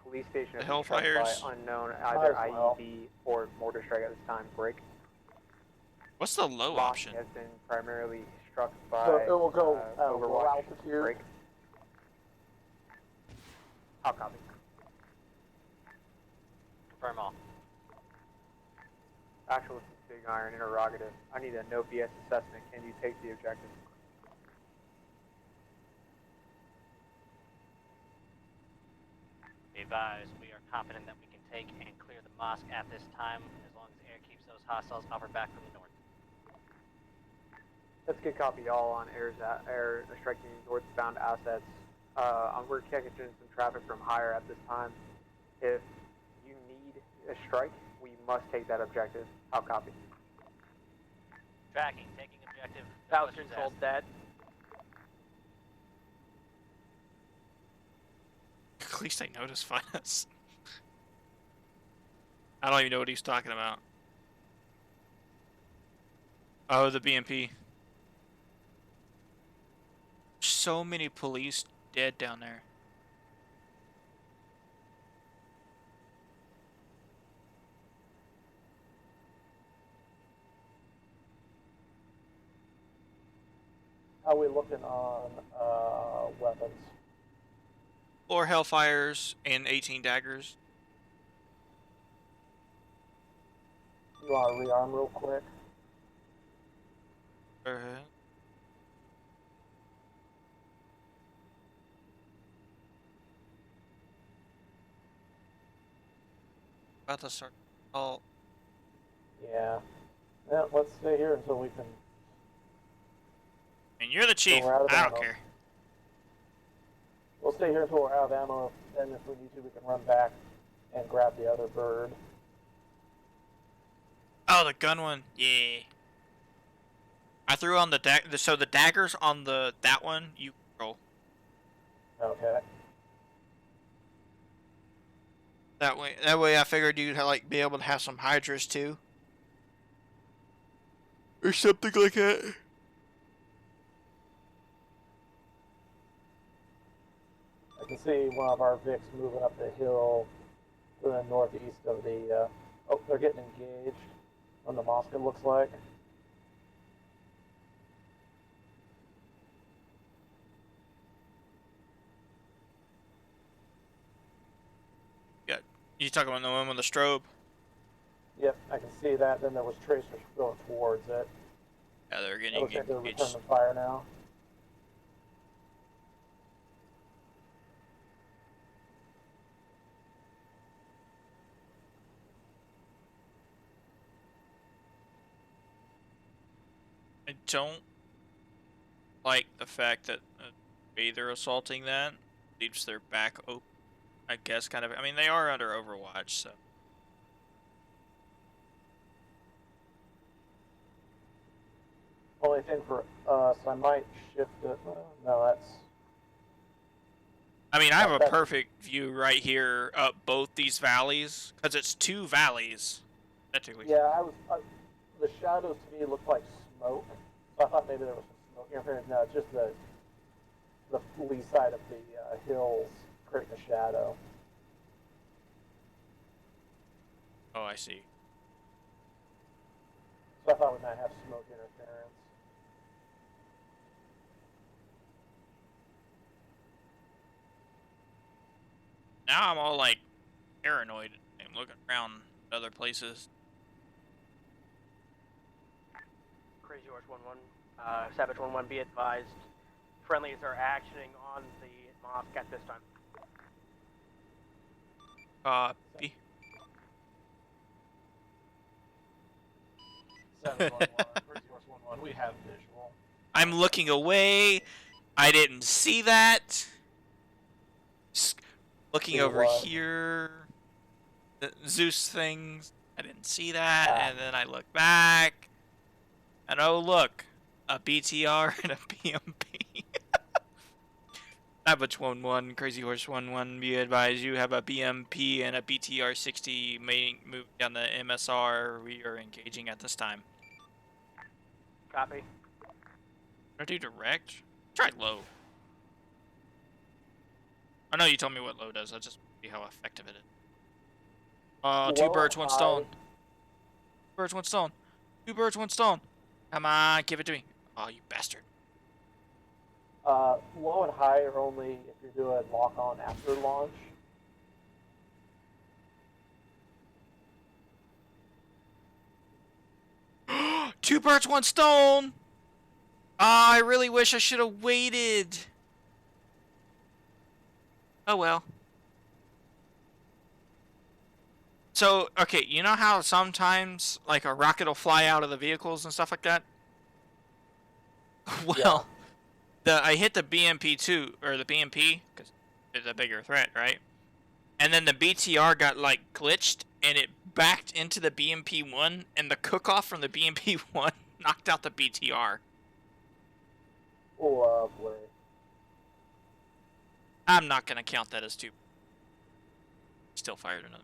Speaker 2: Police station
Speaker 4: The
Speaker 2: has been struck
Speaker 4: Hellfires?
Speaker 2: by unknown
Speaker 8: Might
Speaker 2: either
Speaker 8: as well.
Speaker 2: IED or mortar strike at this time. Break.
Speaker 4: What's the low
Speaker 2: Mosque
Speaker 4: option?
Speaker 2: has been primarily struck by
Speaker 8: So it will go low
Speaker 2: Overwatch.
Speaker 8: altitude.
Speaker 2: Break. I'll copy.
Speaker 6: Confirm all.
Speaker 2: Actual, this is Big Iron. Interrogative. I need a no BS assessment. Can you take the objective?
Speaker 6: Be advised, we are confident that we can take and clear the mosque at this time, as long as air keeps those hostiles off our back from the north.
Speaker 2: That's a good copy, all on air striking northbound assets. We're catching some traffic from higher at this time. If you need a strike, we must take that objective. I'll copy.
Speaker 6: Tracking, taking objective.
Speaker 2: That was
Speaker 6: questions
Speaker 2: controlled
Speaker 6: asked.
Speaker 2: dead.
Speaker 4: At least they notified us. I don't even know what he's talking about. Oh, the BMP. So many police dead down there.
Speaker 8: How are we looking on weapons?
Speaker 4: 4 Hellfires and 18 daggers.
Speaker 8: You want to rearm real quick?
Speaker 4: Go ahead. About to start. Oh,
Speaker 8: Yeah. Yeah, let's stay here until we can.
Speaker 4: and you're the chief.
Speaker 8: we're out of
Speaker 4: I don't
Speaker 8: ammo.
Speaker 4: care.
Speaker 8: We'll stay here until we're out of ammo, and if we need to, we can run back and grab the other bird.
Speaker 4: Oh, the gun one. Yeah. I threw on the so the daggers on that one. You roll.
Speaker 8: Okay.
Speaker 4: That way, I figured you'd like be able to have some hydras too, or something like that.
Speaker 8: I can see one of our Vics moving up the hill to the northeast of the. Oh, they're getting engaged on the mosque, it looks like.
Speaker 4: Yeah, you talking about the one with the strobe?
Speaker 8: Yep, I can see that. Then there was tracers going towards it.
Speaker 4: Yeah, they're
Speaker 8: It
Speaker 4: getting
Speaker 8: looks like they're
Speaker 4: engaged.
Speaker 8: returning fire now.
Speaker 4: I don't like the fact that they're assaulting that leaves their back open. I guess kind of. I mean, they are under Overwatch, so.
Speaker 8: Only thing for us, I might shift it. No, that's.
Speaker 4: I mean, I have a perfect view right here up both these valleys because it's 2 valleys, technically.
Speaker 8: Yeah, the shadows to me looked like smoke. So I thought maybe there was some smoke interference. No, it's just the lee side of the hills creating a shadow.
Speaker 4: Oh, I see.
Speaker 8: So I thought we might have smoke interference.
Speaker 4: Now I'm all like paranoid and looking around other places.
Speaker 2: Crazy Horse 1-1, Savage 1-1, be advised. Friendlies are actioning on the mosque at this time.
Speaker 4: Copy.
Speaker 9: 711, Crazy Horse 1-1, we have visual.
Speaker 4: I'm looking away. I didn't see that. Just looking over here. The Zeus things. I didn't see that. And then I look back. And oh, look. A BTR and a BMP. Savage 1-1, Crazy Horse 1-1, be advised you have a BMP and a BTR 60 moving down the MSR. We are engaging at this time.
Speaker 2: Copy.
Speaker 4: Should I do direct? Try low. I know you told me what low does. I'll just see how effective it is. 2 birds, 1 stone. 2 birds, 1 stone. 2 birds, 1 stone. Come on, give it to me. Oh, you bastard.
Speaker 8: Low and high are only if you're doing lock on after launch.
Speaker 4: Two birds, 1 stone. I really wish I should have waited. Oh well. So, okay, you know how sometimes, like, a rocket will fly out of the vehicles and stuff like that? Well, I hit the BMP-2, or the BMP, because it's a bigger threat, right? And then the BTR got, like, glitched, and it backed into the BMP-1, and the cook-off from the BMP-1 knocked out the BTR.
Speaker 8: Lovely.
Speaker 4: I'm not going to count that as 2. Still fired another.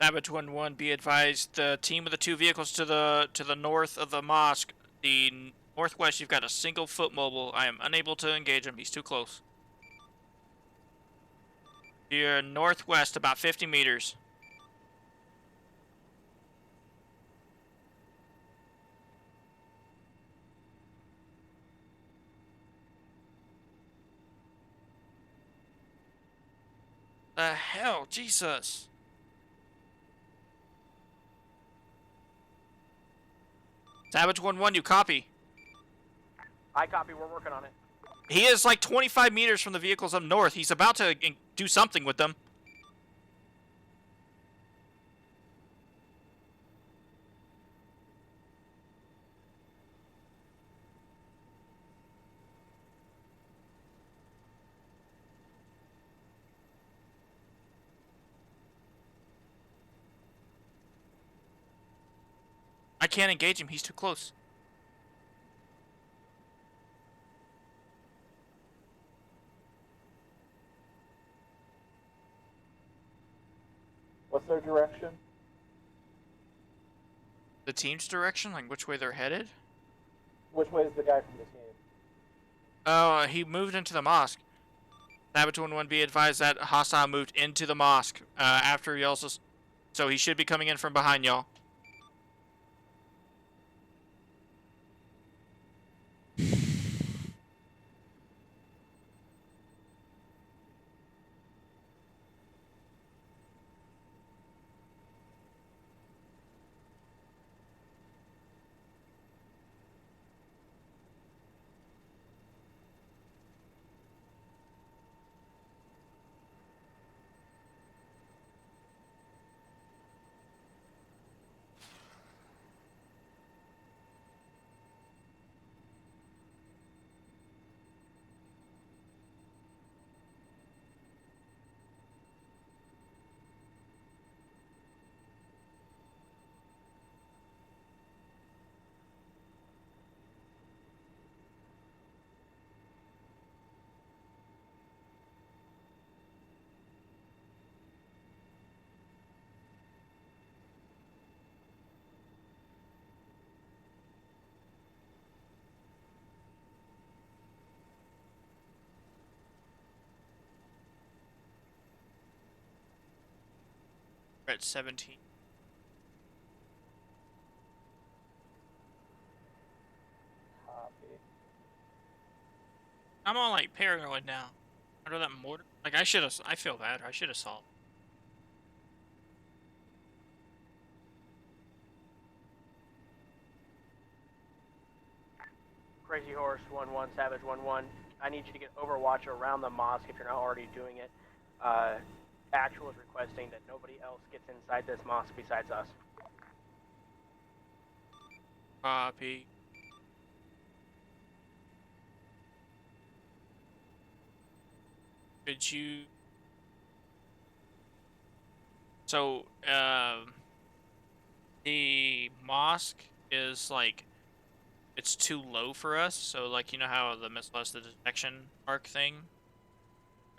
Speaker 4: Savage 1-1, be advised, the team with the 2 vehicles to the north of the mosque, the Northwest, you've got a single foot mobile. I am unable to engage him. He's too close. You're northwest, about 50 meters. The hell, Jesus. Savage 1-1, you copy.
Speaker 2: I copy. We're working on it.
Speaker 4: He is like 25 meters from the vehicles up north. He's about to do something with them. I can't engage him. He's too close.
Speaker 8: What's their direction?
Speaker 4: The team's direction? Like which way they're headed?
Speaker 8: Which way is the guy from the team?
Speaker 4: Oh, he moved into the mosque. Savage 1-1, be advised that hostile moved into the mosque after he also... So he should be coming in from behind y'all. We're at 17.
Speaker 8: Copy.
Speaker 4: I'm all like paranoid now. Under that mortar. Like I feel bad. I should have saw.
Speaker 2: Crazy Horse 1-1, Savage 1-1. I need you to get Overwatch around the mosque if you're not already doing it. Actual is requesting that nobody else gets inside this mosque besides us.
Speaker 4: Copy. Could you... So, the mosque is like... It's too low for us, so like, you know how the missile has the detection arc thing?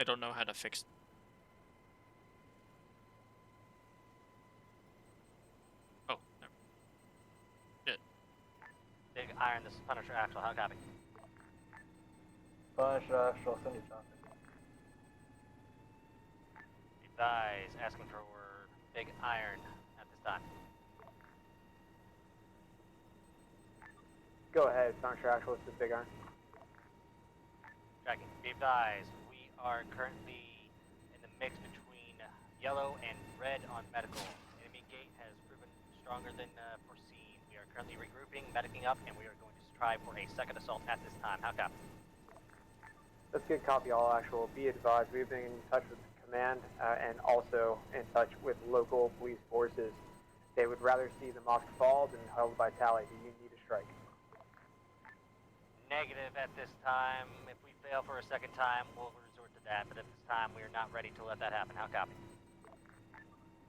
Speaker 4: I don't know how to fix it. Oh, never. Shit.
Speaker 6: Big Iron, this is Punisher Axel. How copy?
Speaker 8: Punisher Actual, send me traffic.
Speaker 6: Advise, asking for Big Iron at this time.
Speaker 1: Go ahead, Punisher Actual. This is Big Iron.
Speaker 6: Tracking. Be advised, we are currently in the mix between yellow and red on medical. Enemy gate has proven stronger than foreseen. We are currently regrouping, medicing up, and we are going to try for a second assault at this time. How copy?
Speaker 1: That's good copy, all actual. Be advised, we've been in touch with command and also in touch with local police forces. They would rather see the mosque fall than held by tally. Do you need a strike?
Speaker 6: Negative at this time. If we fail for a second time, we'll resort to that. But at this time, we are not ready to let that happen. How copy?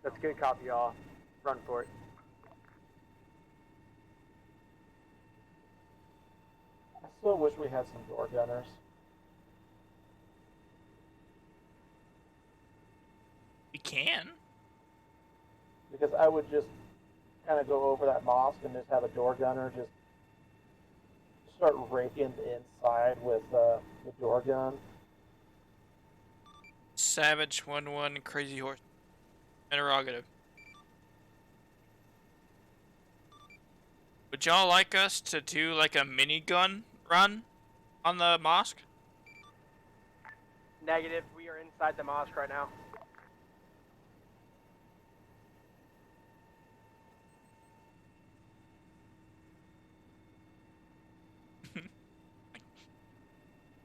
Speaker 1: That's good copy, y'all. Run for it.
Speaker 8: I still wish we had some door gunners.
Speaker 4: We can.
Speaker 8: Because I would just kind of go over that mosque and just have a door gunner just start raking the inside with the door gun.
Speaker 4: Savage 1-1, Crazy Horse. Interrogative. Would y'all like us to do like a minigun run on the mosque?
Speaker 2: Negative. We are inside the mosque right now.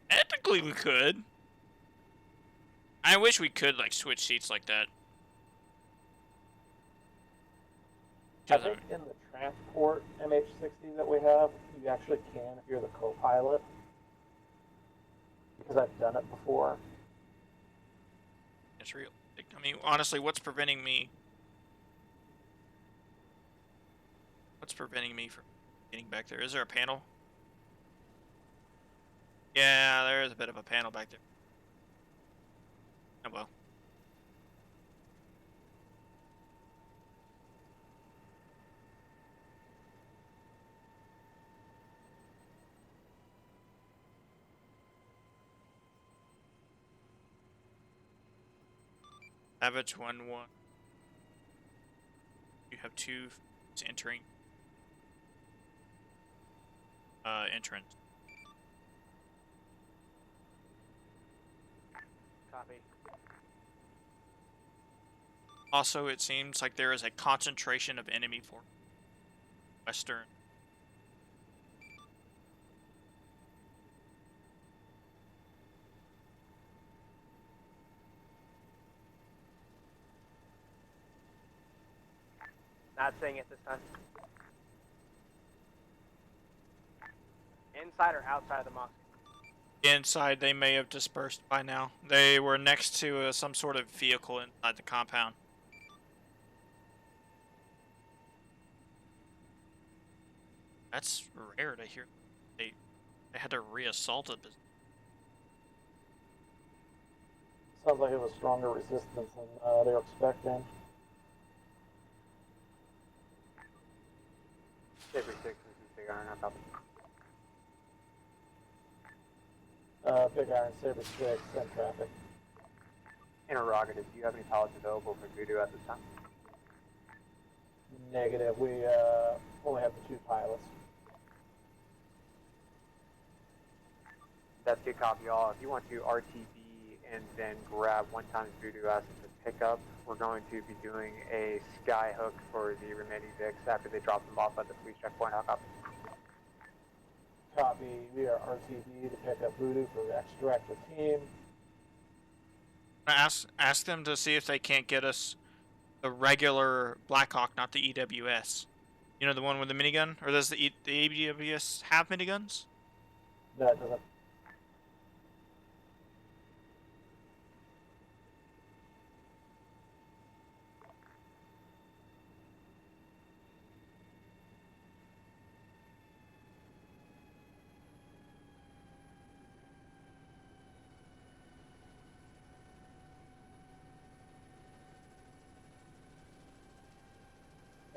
Speaker 4: Technically, we could. I wish we could like switch seats like that.
Speaker 8: I think in the transport MH60 that we have, you actually can if you're the co-pilot. Because I've done it before.
Speaker 4: It's real. I mean, honestly, what's preventing me? What's preventing me from getting back there? Is there a panel? Yeah, there is a bit of a panel back there. Oh well. Savage 1-1. You have two entering. Entrance.
Speaker 2: Copy.
Speaker 4: Also, it seems like there is a concentration of enemy for Western.
Speaker 2: Not seeing it this time. Inside or outside of the mosque?
Speaker 4: Inside, they may have dispersed by now. They were next to some sort of vehicle inside the compound. That's rare to hear. They had to reassault it.
Speaker 8: Sounds like it was stronger resistance than they were expecting.
Speaker 1: Saber 6, this is Big Iron, I copy.
Speaker 8: Big Iron, Saber 6, send traffic.
Speaker 1: Interrogative, do you have any pilots available for Voodoo at this time?
Speaker 8: Negative, we only have the 2 pilots.
Speaker 1: That's good, copy all. If you want to RTB and then grab 1x Voodoo as the pickup, we're going to be doing a sky hook for the remaining Vicks after they drop them off at the police checkpoint. I'll copy.
Speaker 8: Copy, we are RTB to pick up Voodoo for extract the team.
Speaker 4: Ask them to see if they can't get us the regular Blackhawk, not the EWS. You know, the one with the minigun? Or does the EWS have miniguns?
Speaker 8: That doesn't.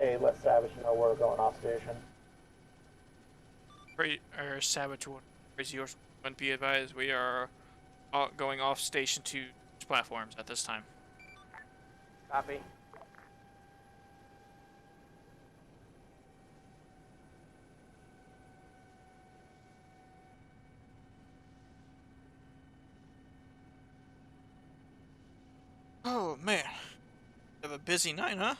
Speaker 8: Hey, let Savage know we're going off station.
Speaker 4: Savage 1, Crazy Horse 1, be advised, we are going off station to platforms at this time.
Speaker 2: Copy.
Speaker 4: Oh man, have a busy night, huh?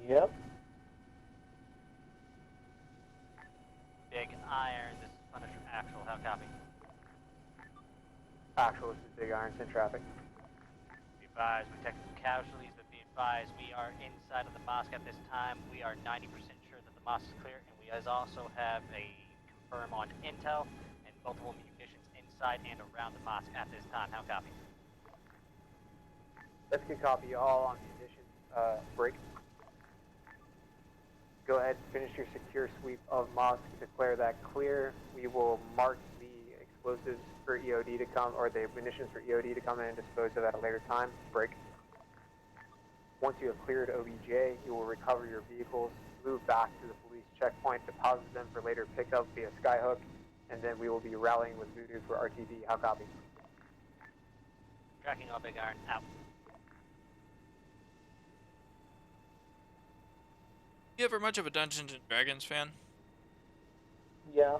Speaker 8: Yep.
Speaker 6: Big Iron, this is Punisher Actual, how copy?
Speaker 1: Actual, this is Big Iron, send traffic.
Speaker 6: Be advised, we detected some casualties, but be advised, we are inside of the mosque at this time. We are 90% sure that the mosque is clear, and we also have a confirm on intel and multiple munitions inside and around the mosque at this time. How copy?
Speaker 1: Let's get copy all on conditions. Break. Go ahead and finish your secure sweep of mosque. Declare that clear. We will mark the explosives for EOD to come, or the munitions for EOD to come in and dispose of at a later time. Break. Once you have cleared OBJ, you will recover your vehicles, move back to the police Northeast checkpoint, deposit them for later pickup via Skyhook, and then we will be rallying with Voodoo for RTB. How copy?
Speaker 6: Tracking all Big Iron, out.
Speaker 4: You ever much of a Dungeons and Dragons fan?
Speaker 8: Yeah.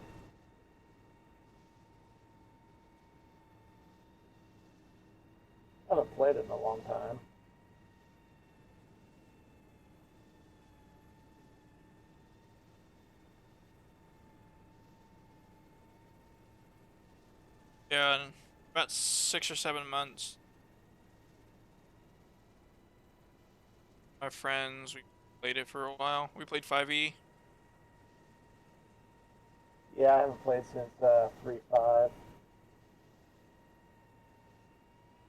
Speaker 8: I haven't played it in a long time.
Speaker 4: Yeah, in about 6 or 7 months. My friends, we played it for a while. We played 5e.
Speaker 8: Yeah, I haven't played since 3.5.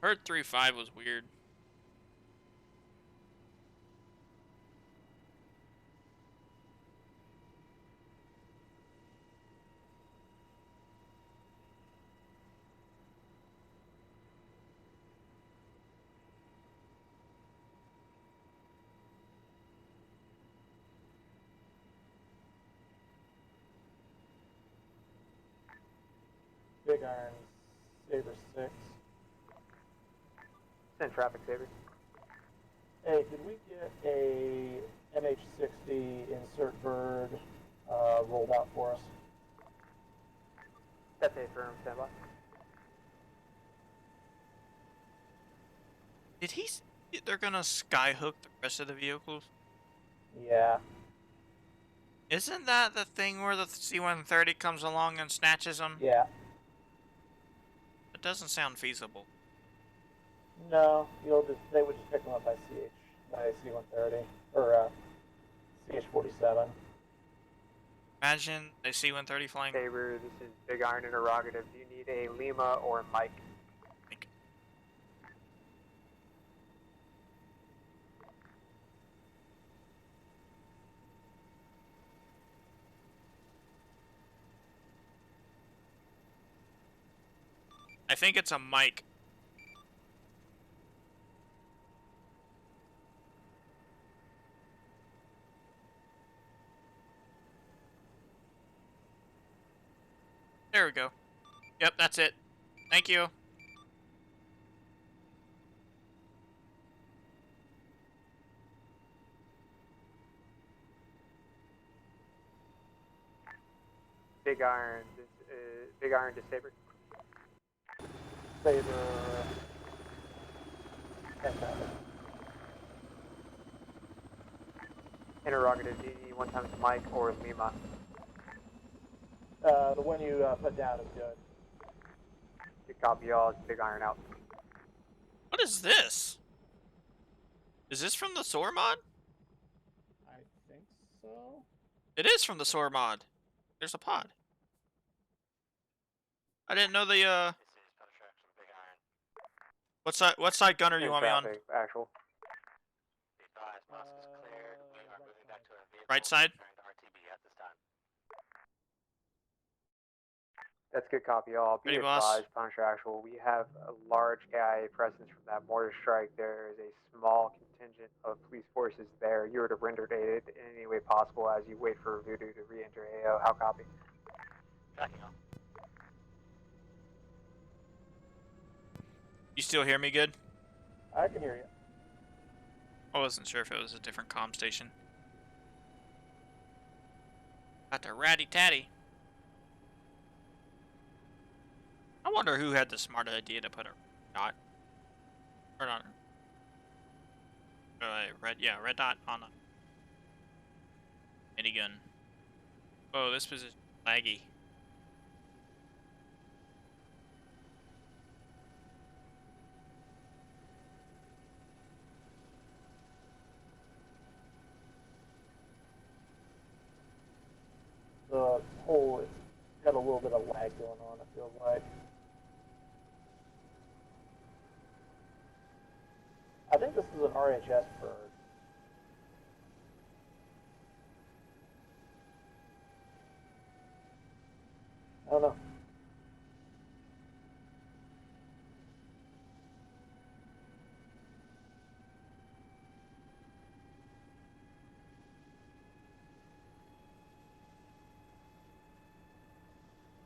Speaker 4: Heard 3.5 was weird.
Speaker 8: Big Iron, Saber 6.
Speaker 1: Send traffic, Saber.
Speaker 8: Hey, did we get a MH60 insert bird rolled out for us?
Speaker 1: That's a firm, stand by.
Speaker 4: Did he say they're gonna skyhook the rest of the vehicles?
Speaker 8: Yeah.
Speaker 4: Isn't that the thing where the C-130 comes along and snatches them?
Speaker 8: Yeah.
Speaker 4: It doesn't sound feasible.
Speaker 8: No, they would just pick them up by C-130 or CH-47.
Speaker 4: Imagine a C-130 flying.
Speaker 1: Saber, this is Big Iron interrogative. Do you need a Lima or a Mike?
Speaker 4: I think it's a Mike. There we go. Yep, that's it. Thank you.
Speaker 1: Big Iron, Big Iron to Saber.
Speaker 8: Saber.
Speaker 1: Interrogative, do you need one times Mike or Lima?
Speaker 8: The one you put down is good.
Speaker 1: Good copy, y'all. It's Big Iron out.
Speaker 4: What is this? Is this from the SOAR mod?
Speaker 8: I think so.
Speaker 4: It is from the SOAR mod. There's a pod. I didn't know the What side gunner you want me on?
Speaker 1: Actual.
Speaker 4: Right side?
Speaker 1: That's good copy, y'all. Be
Speaker 4: Ready, boss?
Speaker 1: advised, Punisher Actual, we have a large guy presence from that mortar strike. There is a small contingent of police forces there. You are to render aid in any way possible as you wait for Voodoo to re-enter AO. How copy?
Speaker 6: Tracking on.
Speaker 4: You still hear me good?
Speaker 8: I can hear you.
Speaker 4: I wasn't sure if it was a different comm station. Got the ratty tatty. I wonder who had the smart idea to put a dot, or not, red dot on a minigun. Oh, this position laggy.
Speaker 8: The whole, it's got a little bit of lag going on, it feels like. I think this is an RHS bird. I don't know.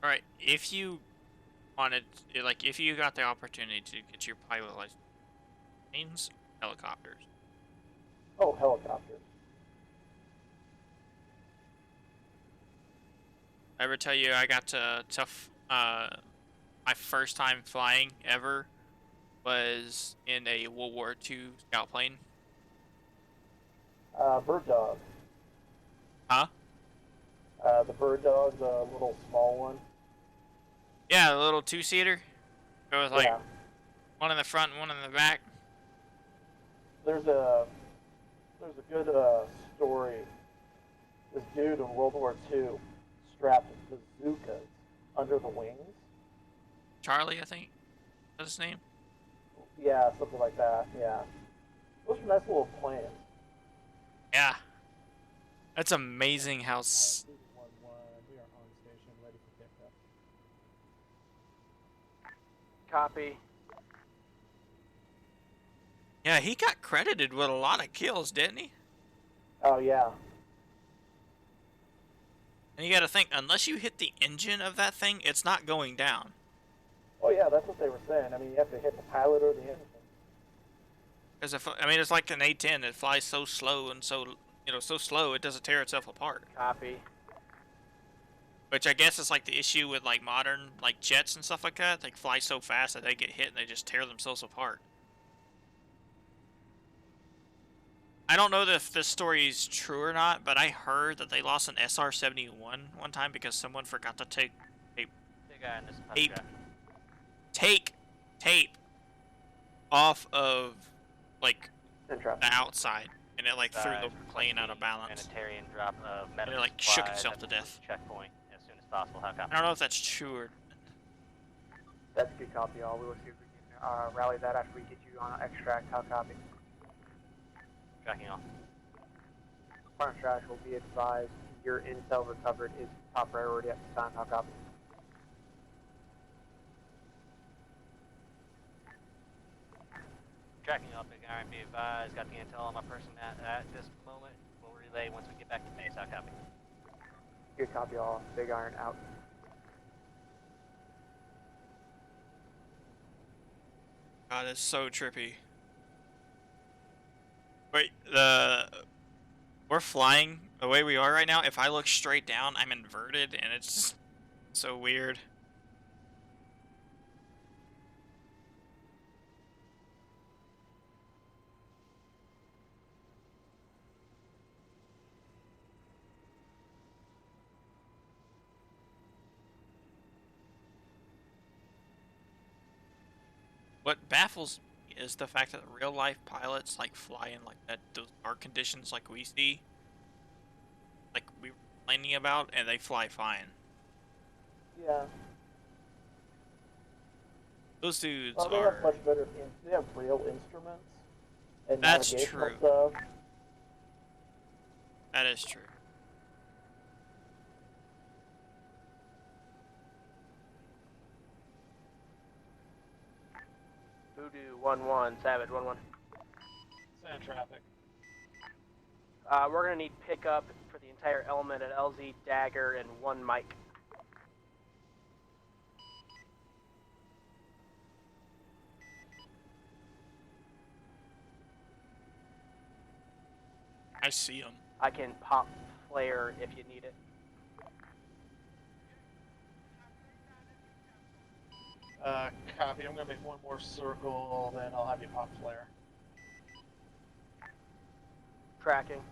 Speaker 4: All right, if you wanted, like, if you got the opportunity to get your pilot license, planes, helicopters.
Speaker 8: Oh, helicopters.
Speaker 4: I ever tell you I got to my first time flying ever was in a World War II scout plane.
Speaker 8: Bird dog.
Speaker 4: Huh?
Speaker 8: The bird dog, the little small one.
Speaker 4: Yeah, a little two-seater. It was like
Speaker 8: Yeah.
Speaker 4: one in the front and one in the back.
Speaker 8: There's a good story. This dude in World War II strapped bazookas under the wings.
Speaker 4: Charlie, I think, that's his name.
Speaker 8: Yeah, something like that. Yeah. Those are nice little planes.
Speaker 4: Yeah. That's amazing how.
Speaker 8: 1, we are on station, ready for pickup.
Speaker 2: Copy.
Speaker 4: Yeah, he got credited with a lot of kills, didn't he?
Speaker 8: Oh yeah.
Speaker 4: And you gotta think, unless you hit the engine of that thing, it's not going down.
Speaker 8: Oh yeah, that's what they were saying. I mean, you have to hit the pilot or the engine.
Speaker 4: Because it's like an A-10. It flies so slow and so slow it doesn't tear itself apart.
Speaker 2: Copy.
Speaker 4: Which I guess is like the issue with like modern like jets and stuff like that. They fly so fast that they get hit and they just tear themselves apart. I don't know if this story is true or not, but I heard that they lost an SR-71 one time because someone forgot to take
Speaker 6: Big guy in this
Speaker 4: tape off of like
Speaker 2: Send traffic.
Speaker 4: the outside, and it like threw the plane out of balance.
Speaker 6: Humanitarian drop of
Speaker 4: And
Speaker 6: medical
Speaker 4: it like shook
Speaker 6: supplies
Speaker 4: itself
Speaker 6: at
Speaker 4: to
Speaker 6: the
Speaker 4: death.
Speaker 6: checkpoint as soon as possible. How copy?
Speaker 4: I don't know if that's true or.
Speaker 2: That's a good copy, all. We will see if we can rally that after we get you on extract. How copy?
Speaker 6: Tracking off.
Speaker 2: Fire trash will be advised. Your intel recovered is top priority at the time. How copy?
Speaker 6: Tracking off, Big Iron, be advised. Got the intel on my person at this moment. We'll relay once we get back to base. How copy?
Speaker 2: Good copy, all. Big Iron out.
Speaker 4: God, it's so trippy. Wait, we're flying the way we are right now. If I look straight down, I'm inverted, and it's so weird. What baffles me is the fact that real life pilots like fly in like that those dark conditions like we see, like we were complaining about, and they fly fine.
Speaker 8: Yeah.
Speaker 4: Those dudes
Speaker 8: Well, they
Speaker 4: are.
Speaker 8: have much better. They have real instruments and
Speaker 4: That's
Speaker 8: navigational
Speaker 4: true.
Speaker 8: stuff.
Speaker 4: That is true.
Speaker 2: Voodoo 1-1, Savage 1-1.
Speaker 9: Send traffic.
Speaker 2: We're gonna need pickup for the entire element at LZ, Dagger, and 1 mic.
Speaker 4: I see them.
Speaker 2: I can pop flare if you need it.
Speaker 9: Copy. I'm gonna make one more circle, then I'll have you pop flare.
Speaker 2: Tracking.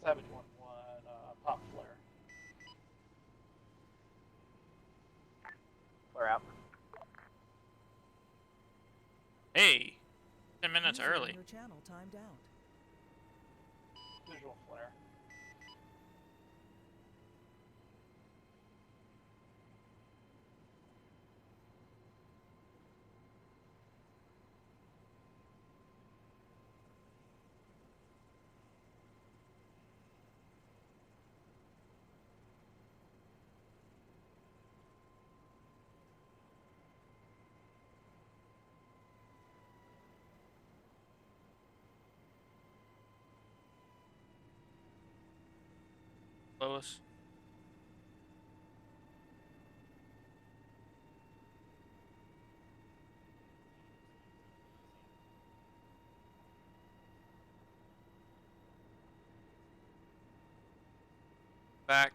Speaker 9: Savage 1-1, pop flare.
Speaker 2: Flare out.
Speaker 4: Hey, 10 minutes
Speaker 3: User on
Speaker 4: early.
Speaker 3: your channel timed out.
Speaker 9: Visual flare.
Speaker 4: Lois. Back.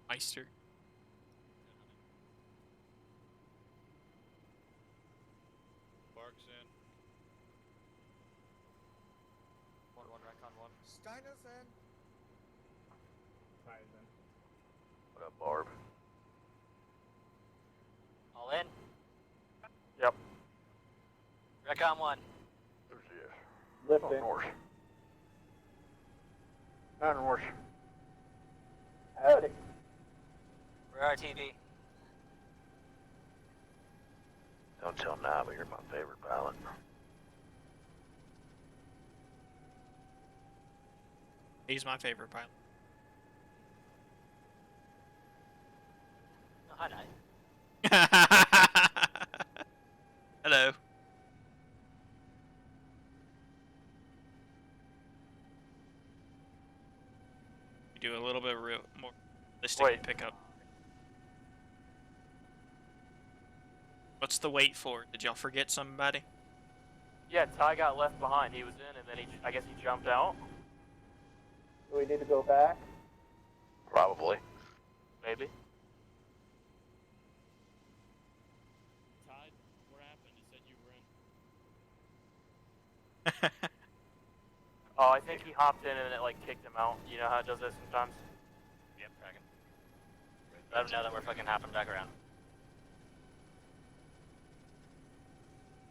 Speaker 4: Meister.
Speaker 10: Barks in.
Speaker 7: 1-1 Recon 1.
Speaker 11: Steiner's in.
Speaker 12: Ty's in.
Speaker 2: What up, Barb?
Speaker 6: All in?
Speaker 8: Yep.
Speaker 6: Recon 1.
Speaker 2: Who's this?
Speaker 8: Lifting.
Speaker 2: North. Not north.
Speaker 8: Howdy.
Speaker 6: We're RTV.
Speaker 2: Don't tell now, but you're my favorite pilot.
Speaker 4: He's my favorite pilot.
Speaker 6: Oh, hi, Night.
Speaker 4: Hello. We do a little bit more realistic pickup. What's the wait for? Did y'all forget somebody?
Speaker 5: Yeah, Ty got left behind. He was in, and then I guess he jumped out.
Speaker 8: Do we need to go back?
Speaker 2: Probably.
Speaker 5: Maybe.
Speaker 7: Ty, what happened? You said you were in.
Speaker 5: Oh, I think he hopped in and it like kicked him out. You know how it does that sometimes?
Speaker 6: Yep, tracking. Let him know that we're fucking hopping back around.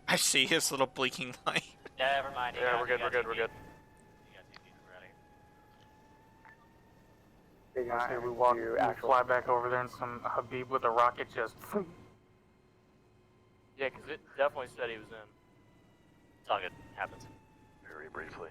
Speaker 4: I see his little blinking light.
Speaker 6: Never mind.
Speaker 5: Yeah, we're good.
Speaker 6: You got TP. We're ready.
Speaker 12: We fly back over there and some Habib with a rocket just.
Speaker 5: Yeah, because it definitely said he was in.
Speaker 6: It's all good. Happens.
Speaker 2: Very briefly.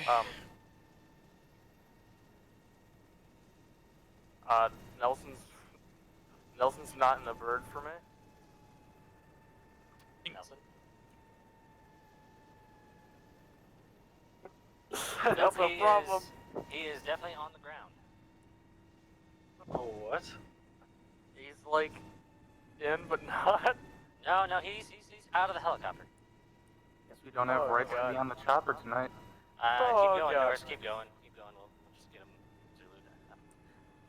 Speaker 5: Um. Nelson's not in the bird for me.
Speaker 6: Nelson?
Speaker 5: That's
Speaker 6: Nope,
Speaker 5: a problem.
Speaker 6: He is definitely on the ground.
Speaker 5: Oh, what? He's like in, but not.
Speaker 6: No, he's out of the helicopter.
Speaker 12: Guess we don't have rights to be on the chopper tonight.
Speaker 5: Oh,
Speaker 6: Keep going,
Speaker 5: God.
Speaker 6: Norris. Keep going. We'll just get him Zulu'd.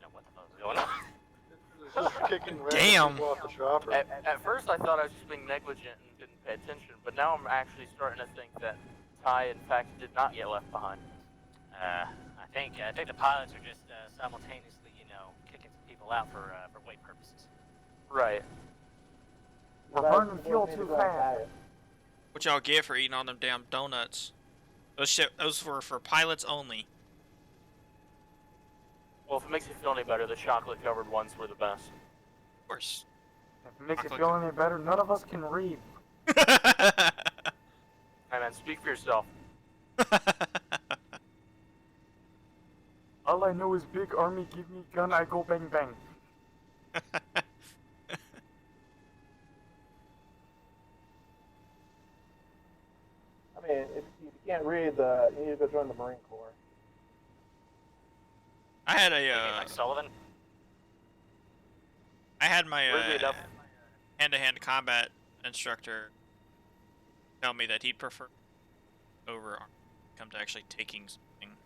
Speaker 6: You know what the fuck is going on?
Speaker 2: Kicking
Speaker 4: Damn.
Speaker 2: people off the chopper.
Speaker 5: At first, I thought I was just being negligent and didn't pay attention, but now I'm actually starting to think that Ty, in fact, did not get left behind.
Speaker 6: I think the pilots are just simultaneously, kicking some people out for weight purposes.
Speaker 5: Right.
Speaker 12: We're burning fuel too fast.
Speaker 4: What y'all get for eating all them damn donuts? Those were for pilots only.
Speaker 5: Well, if it makes you feel any better, the chocolate-covered ones were the best.
Speaker 4: Of course.
Speaker 12: If it makes you feel any better, none of us can read.
Speaker 5: Hey, man, speak for yourself.
Speaker 12: All I know is big army, give me gun, I go bang bang.
Speaker 8: I mean, if you can't read, you need to go join the Marine Corps.
Speaker 4: I had
Speaker 6: Like Sullivan?
Speaker 4: I had my
Speaker 5: Weirdly enough,
Speaker 4: hand-to-hand combat instructor tell me that he'd prefer over come to actually taking something.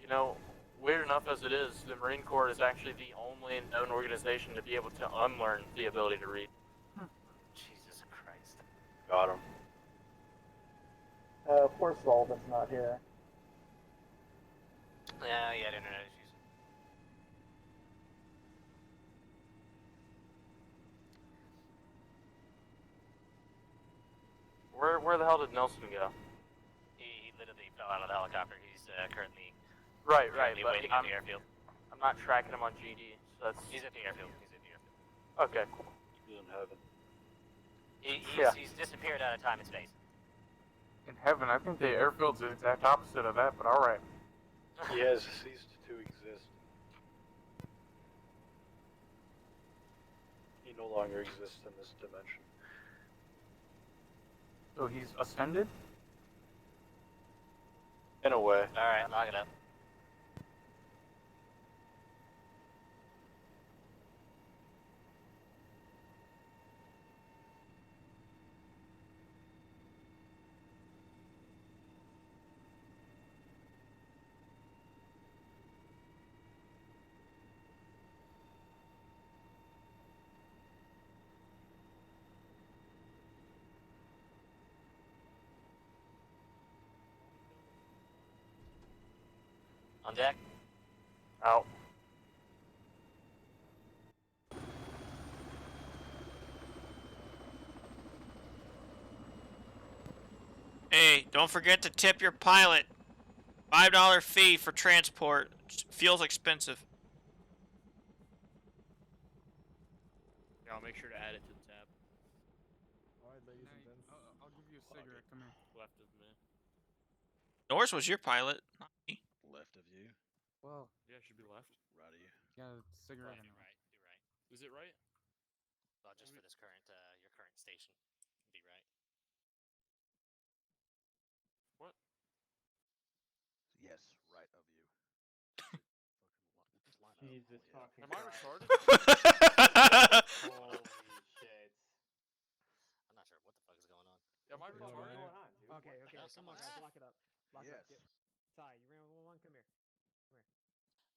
Speaker 7: You know, weird enough as it is, the Marine Corps is actually the only known organization to be able to unlearn the ability to read.
Speaker 6: Jesus Christ.
Speaker 10: Got him.
Speaker 8: Poor Sullivan's not here.
Speaker 6: Yeah, he had internet issues.
Speaker 7: Where the hell did Nelson go?
Speaker 6: He literally fell out of the helicopter. He's currently
Speaker 7: Right,
Speaker 6: currently
Speaker 7: but
Speaker 6: waiting at the airfield.
Speaker 7: I'm not tracking him on GD, so that's...
Speaker 6: He's at the airfield. He's at the airfield.
Speaker 7: Okay.
Speaker 10: He's in heaven.
Speaker 6: He's disappeared out of time and space.
Speaker 12: In heaven, I think the airfield's the exact opposite of that, but alright.
Speaker 10: He has ceased to exist. He no longer exists in this dimension.
Speaker 12: So he's ascended?
Speaker 10: In a way.
Speaker 6: Alright, lock it up. On deck.
Speaker 7: Out.
Speaker 4: Hey, don't forget to tip your pilot. $5 fee for transport. Fuel's expensive.
Speaker 7: Yeah, I'll make sure to add it to the tab.
Speaker 11: Alright, ladies and gents. I'll give you a cigarette. Come here.
Speaker 7: Left of me.
Speaker 4: Norris was your pilot, not me.
Speaker 10: Left of you.
Speaker 11: Well,
Speaker 7: Yeah, it should be left.
Speaker 10: Right of you.
Speaker 11: got a cigarette.
Speaker 6: You're right. You're right.
Speaker 7: Is it right?
Speaker 6: Well, just for this current, your current station, be right.
Speaker 7: What?
Speaker 10: Yes, right of you.
Speaker 1: Jesus fucking
Speaker 7: Am I
Speaker 1: Christ.
Speaker 7: retarded?
Speaker 1: Holy shit.
Speaker 6: I'm not sure what the fuck is going on.
Speaker 7: Am I
Speaker 1: What's
Speaker 7: retarded?
Speaker 1: going on, dude? Okay,
Speaker 6: No,
Speaker 1: come on,
Speaker 6: someone's-
Speaker 1: guys, lock it up. Lock it up.
Speaker 10: Yes.
Speaker 1: Ty, you ran with one. Come here. Come here.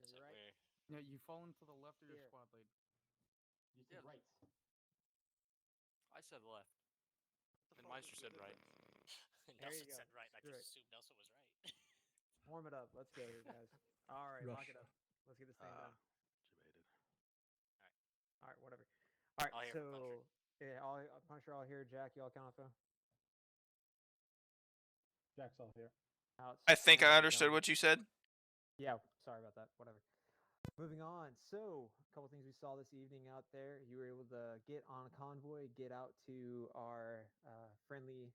Speaker 6: It's
Speaker 1: You
Speaker 6: like
Speaker 1: right?
Speaker 11: Yeah, you fall into the left of your
Speaker 1: Here.
Speaker 11: squad lead.
Speaker 1: You
Speaker 7: Yeah.
Speaker 1: said right.
Speaker 7: I said left. And Meister said right.
Speaker 1: There you
Speaker 6: Nelson
Speaker 1: go.
Speaker 6: said right. I
Speaker 1: Screw
Speaker 6: just
Speaker 1: it.
Speaker 6: assumed Nelson was right.
Speaker 1: Warm it up. Let's go here, guys. All right, lock it up. Let's get this thing done.
Speaker 10: Debated.
Speaker 1: All right, whatever. All right,
Speaker 6: I'll hear from Punisher.
Speaker 1: so yeah, all Punisher all here. Jack, you all count phone.
Speaker 8: Jack's all here.
Speaker 4: I think I understood what you said.
Speaker 1: Yeah, sorry about that. Whatever. Moving on. So, a couple things we saw this evening out there. You were able to get on a convoy, get out to our friendly,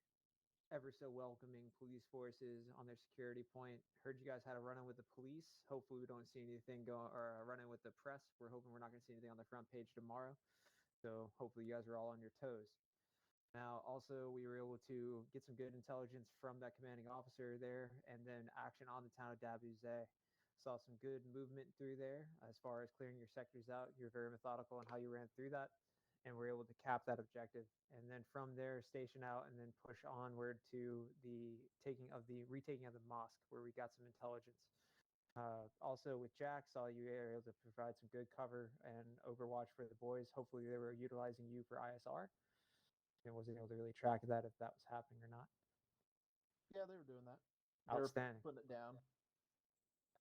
Speaker 1: ever so welcoming police forces on their security point. Heard you guys had a run-in with the police. Hopefully, we don't see anything go or a run-in with the press. We're hoping we're not going to see anything on the front page tomorrow. So, hopefully, you guys are all on your toes. Now, also, we were able to get some good intelligence from that commanding officer there, and then action on the town of Dabuzé. Saw some good movement through there as far as clearing your sectors out. You're very methodical in how you ran through that, and we're able to cap that objective. And then from there, station out, and then push onward to the retaking of the mosque, where we got some intelligence. Also, with Jack, saw you were able to provide some good cover and overwatch for the boys. Hopefully, they were utilizing you for ISR. And wasn't able to really track that if that was happening or not.
Speaker 8: Yeah, they were doing that.
Speaker 1: Outstanding.
Speaker 8: Putting it down.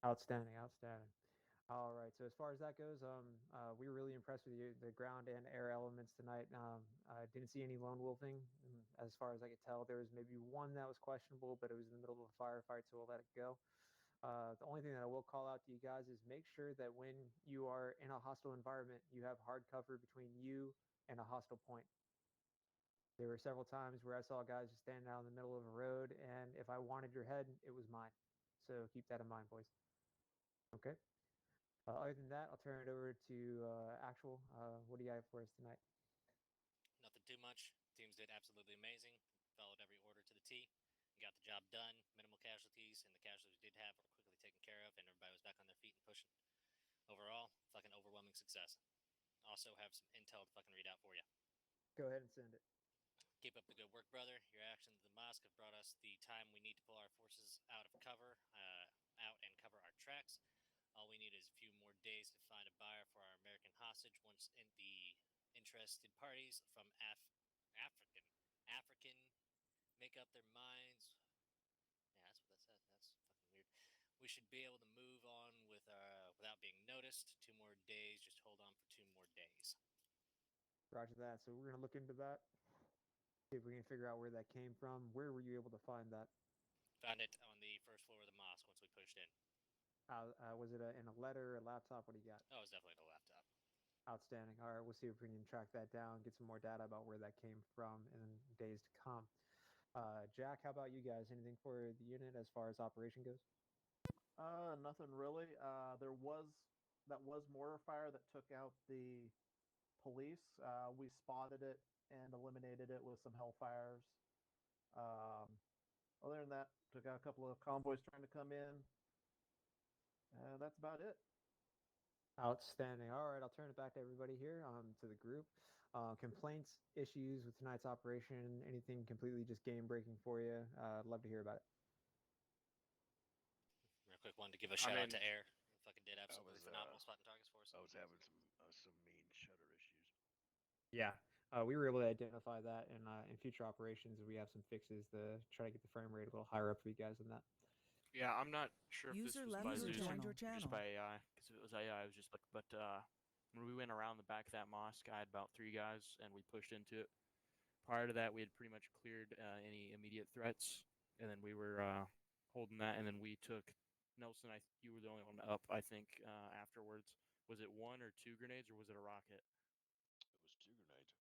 Speaker 1: Outstanding. All right. So as far as that goes, we were really impressed with the ground and air elements tonight. I didn't see any lone wolfing. As far as I could tell, there was maybe one that was questionable, but it was in the middle of a firefight, so we'll let it go. The only thing that I will call out to you guys is make sure that when you are in a hostile environment, you have hard cover between you and a hostile point. There were several times where I saw guys just standing out in the middle of a road, and if I wanted your head, it was mine. So keep that in mind, boys. Okay. Other than that, I'll turn it over to Actual. What do you have for us tonight?
Speaker 6: Nothing too much. Teams did absolutely amazing. Followed every order to the T. Got the job done. Minimal casualties, and the casualties we did have were quickly taken care of, and everybody was back on their feet and pushing. Overall, fucking overwhelming success. Also have some intel to fucking read out for you.
Speaker 1: Go ahead and send it.
Speaker 6: Keep up the good work, brother. Your actions at the mosque have brought us the time we need to pull our forces out of cover, out and cover our tracks. we need is a few more days to find a buyer for our American hostage. Once the interested parties from African make up their minds. Yeah, that's what that says. That's fucking weird. We should be able to move on with without being noticed. 2 more days. Just hold on for 2 more days.
Speaker 1: Roger that. So we're gonna look into that. See if we can figure out where that came from. Where were you able to find that?
Speaker 6: Found it on the first floor of the mosque once we pushed in.
Speaker 1: Was it in a letter, a laptop? What do you got?
Speaker 6: Oh, it was definitely the laptop.
Speaker 1: Outstanding. All right, we'll see if we can track that down, get some more data about where that came from in days to come. Jack, how about you guys? Anything for the unit as far as operation goes?
Speaker 8: Nothing really. There was mortar fire that took out the police. We spotted it and eliminated it with some hellfires. Other than that, took out a couple of convoys trying to come in. That's about it.
Speaker 1: Outstanding. All right, I'll turn it back to everybody here, to the group. Complaints, issues with tonight's operation, anything completely just game breaking for you? I'd love to hear about it.
Speaker 6: Real quick, wanted to give a shout out to Air. Fucking did absolutely phenomenal spotting targets for us.
Speaker 10: I was having some mean shutter issues.
Speaker 1: Yeah, we were able to identify that in future operations. We have some fixes to try to get the frame rate a little higher up for you guys on that.
Speaker 7: Yeah, I'm not sure if this
Speaker 3: User
Speaker 7: was
Speaker 3: left
Speaker 7: by
Speaker 3: your
Speaker 7: Zeus
Speaker 3: channel.
Speaker 7: or just by AI. Because if it was AI, I was just like, but when we went around the back of that mosque, I had about 3 guys, and we pushed into it. Prior to that, we had pretty much cleared any immediate threats, and then we were holding that, and then we took Nelson. You were the only one up, I think. Afterwards, was it 1 or 2 grenades, or was it a rocket?
Speaker 10: It was 2 grenades.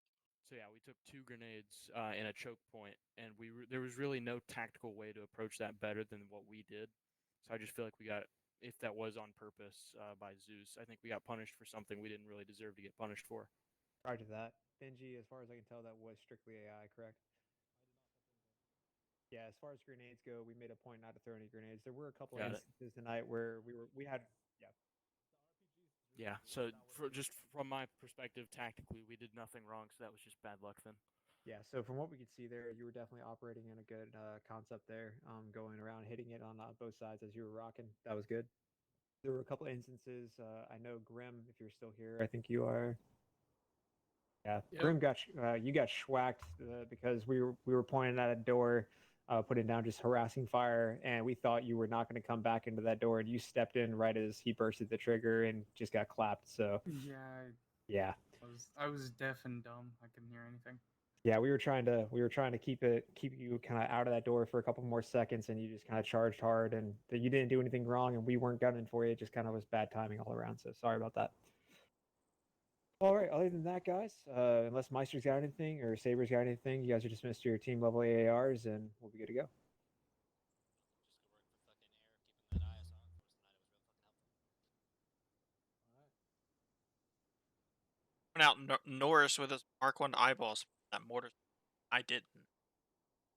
Speaker 7: So yeah, we took 2 grenades in a choke point, and there was really no tactical way to approach that better than what we did. So I just feel like we got, if that was on purpose by Zeus, I think we got punished for something we didn't really deserve to get punished for.
Speaker 1: Roger that. Benji, as far as I can tell, that was strictly AI, correct? Yeah, as far as grenades go, we made a point not to throw any grenades. There were a couple of instances tonight where we had.
Speaker 7: Yeah, so just from my perspective, tactically, we did nothing wrong, so that was just bad luck then.
Speaker 1: Yeah, so from what we could see there, you were definitely operating in a good concept there, going around, hitting it on both sides as you were rocking. That was good. There were a couple of instances. I know Grim, if you're still here, I think you are. Yeah, yep. Grim got you got schwacked because we were pointing at a door, putting down just harassing fire, and we thought you were not going to come back into that door, and you stepped in right as he bursted the trigger and just got clapped. So
Speaker 13: yeah, I was deaf and dumb. I couldn't hear anything.
Speaker 1: Yeah, we were trying to keep you kind of out of that door for a couple more seconds, and you just kind of charged hard, and you didn't do anything wrong, and we weren't gunning for you. It just kind of was bad timing all around. So sorry about that. All right. Other than that, guys, unless Meister's got anything or Saber's got anything, you guys are dismissed to your team level AARs, and we'll be good to go.
Speaker 4: Out Norris with his Mark 1 eyeballs. That mortar. I didn't.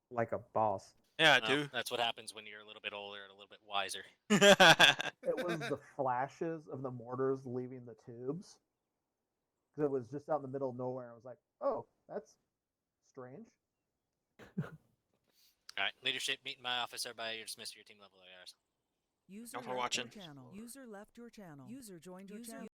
Speaker 1: Like a boss.
Speaker 4: Yeah, dude.
Speaker 6: That's what happens when you're a little bit older and a little bit wiser.
Speaker 8: It was the flashes of the mortars leaving the tubes. Because it was just out in the middle of nowhere. I was like, oh, that's strange.
Speaker 6: All right, leadership, meet in my office. Everybody, you're dismissed to your team level ARs.
Speaker 3: User
Speaker 4: for watching.
Speaker 3: User left your channel. User joined your channel.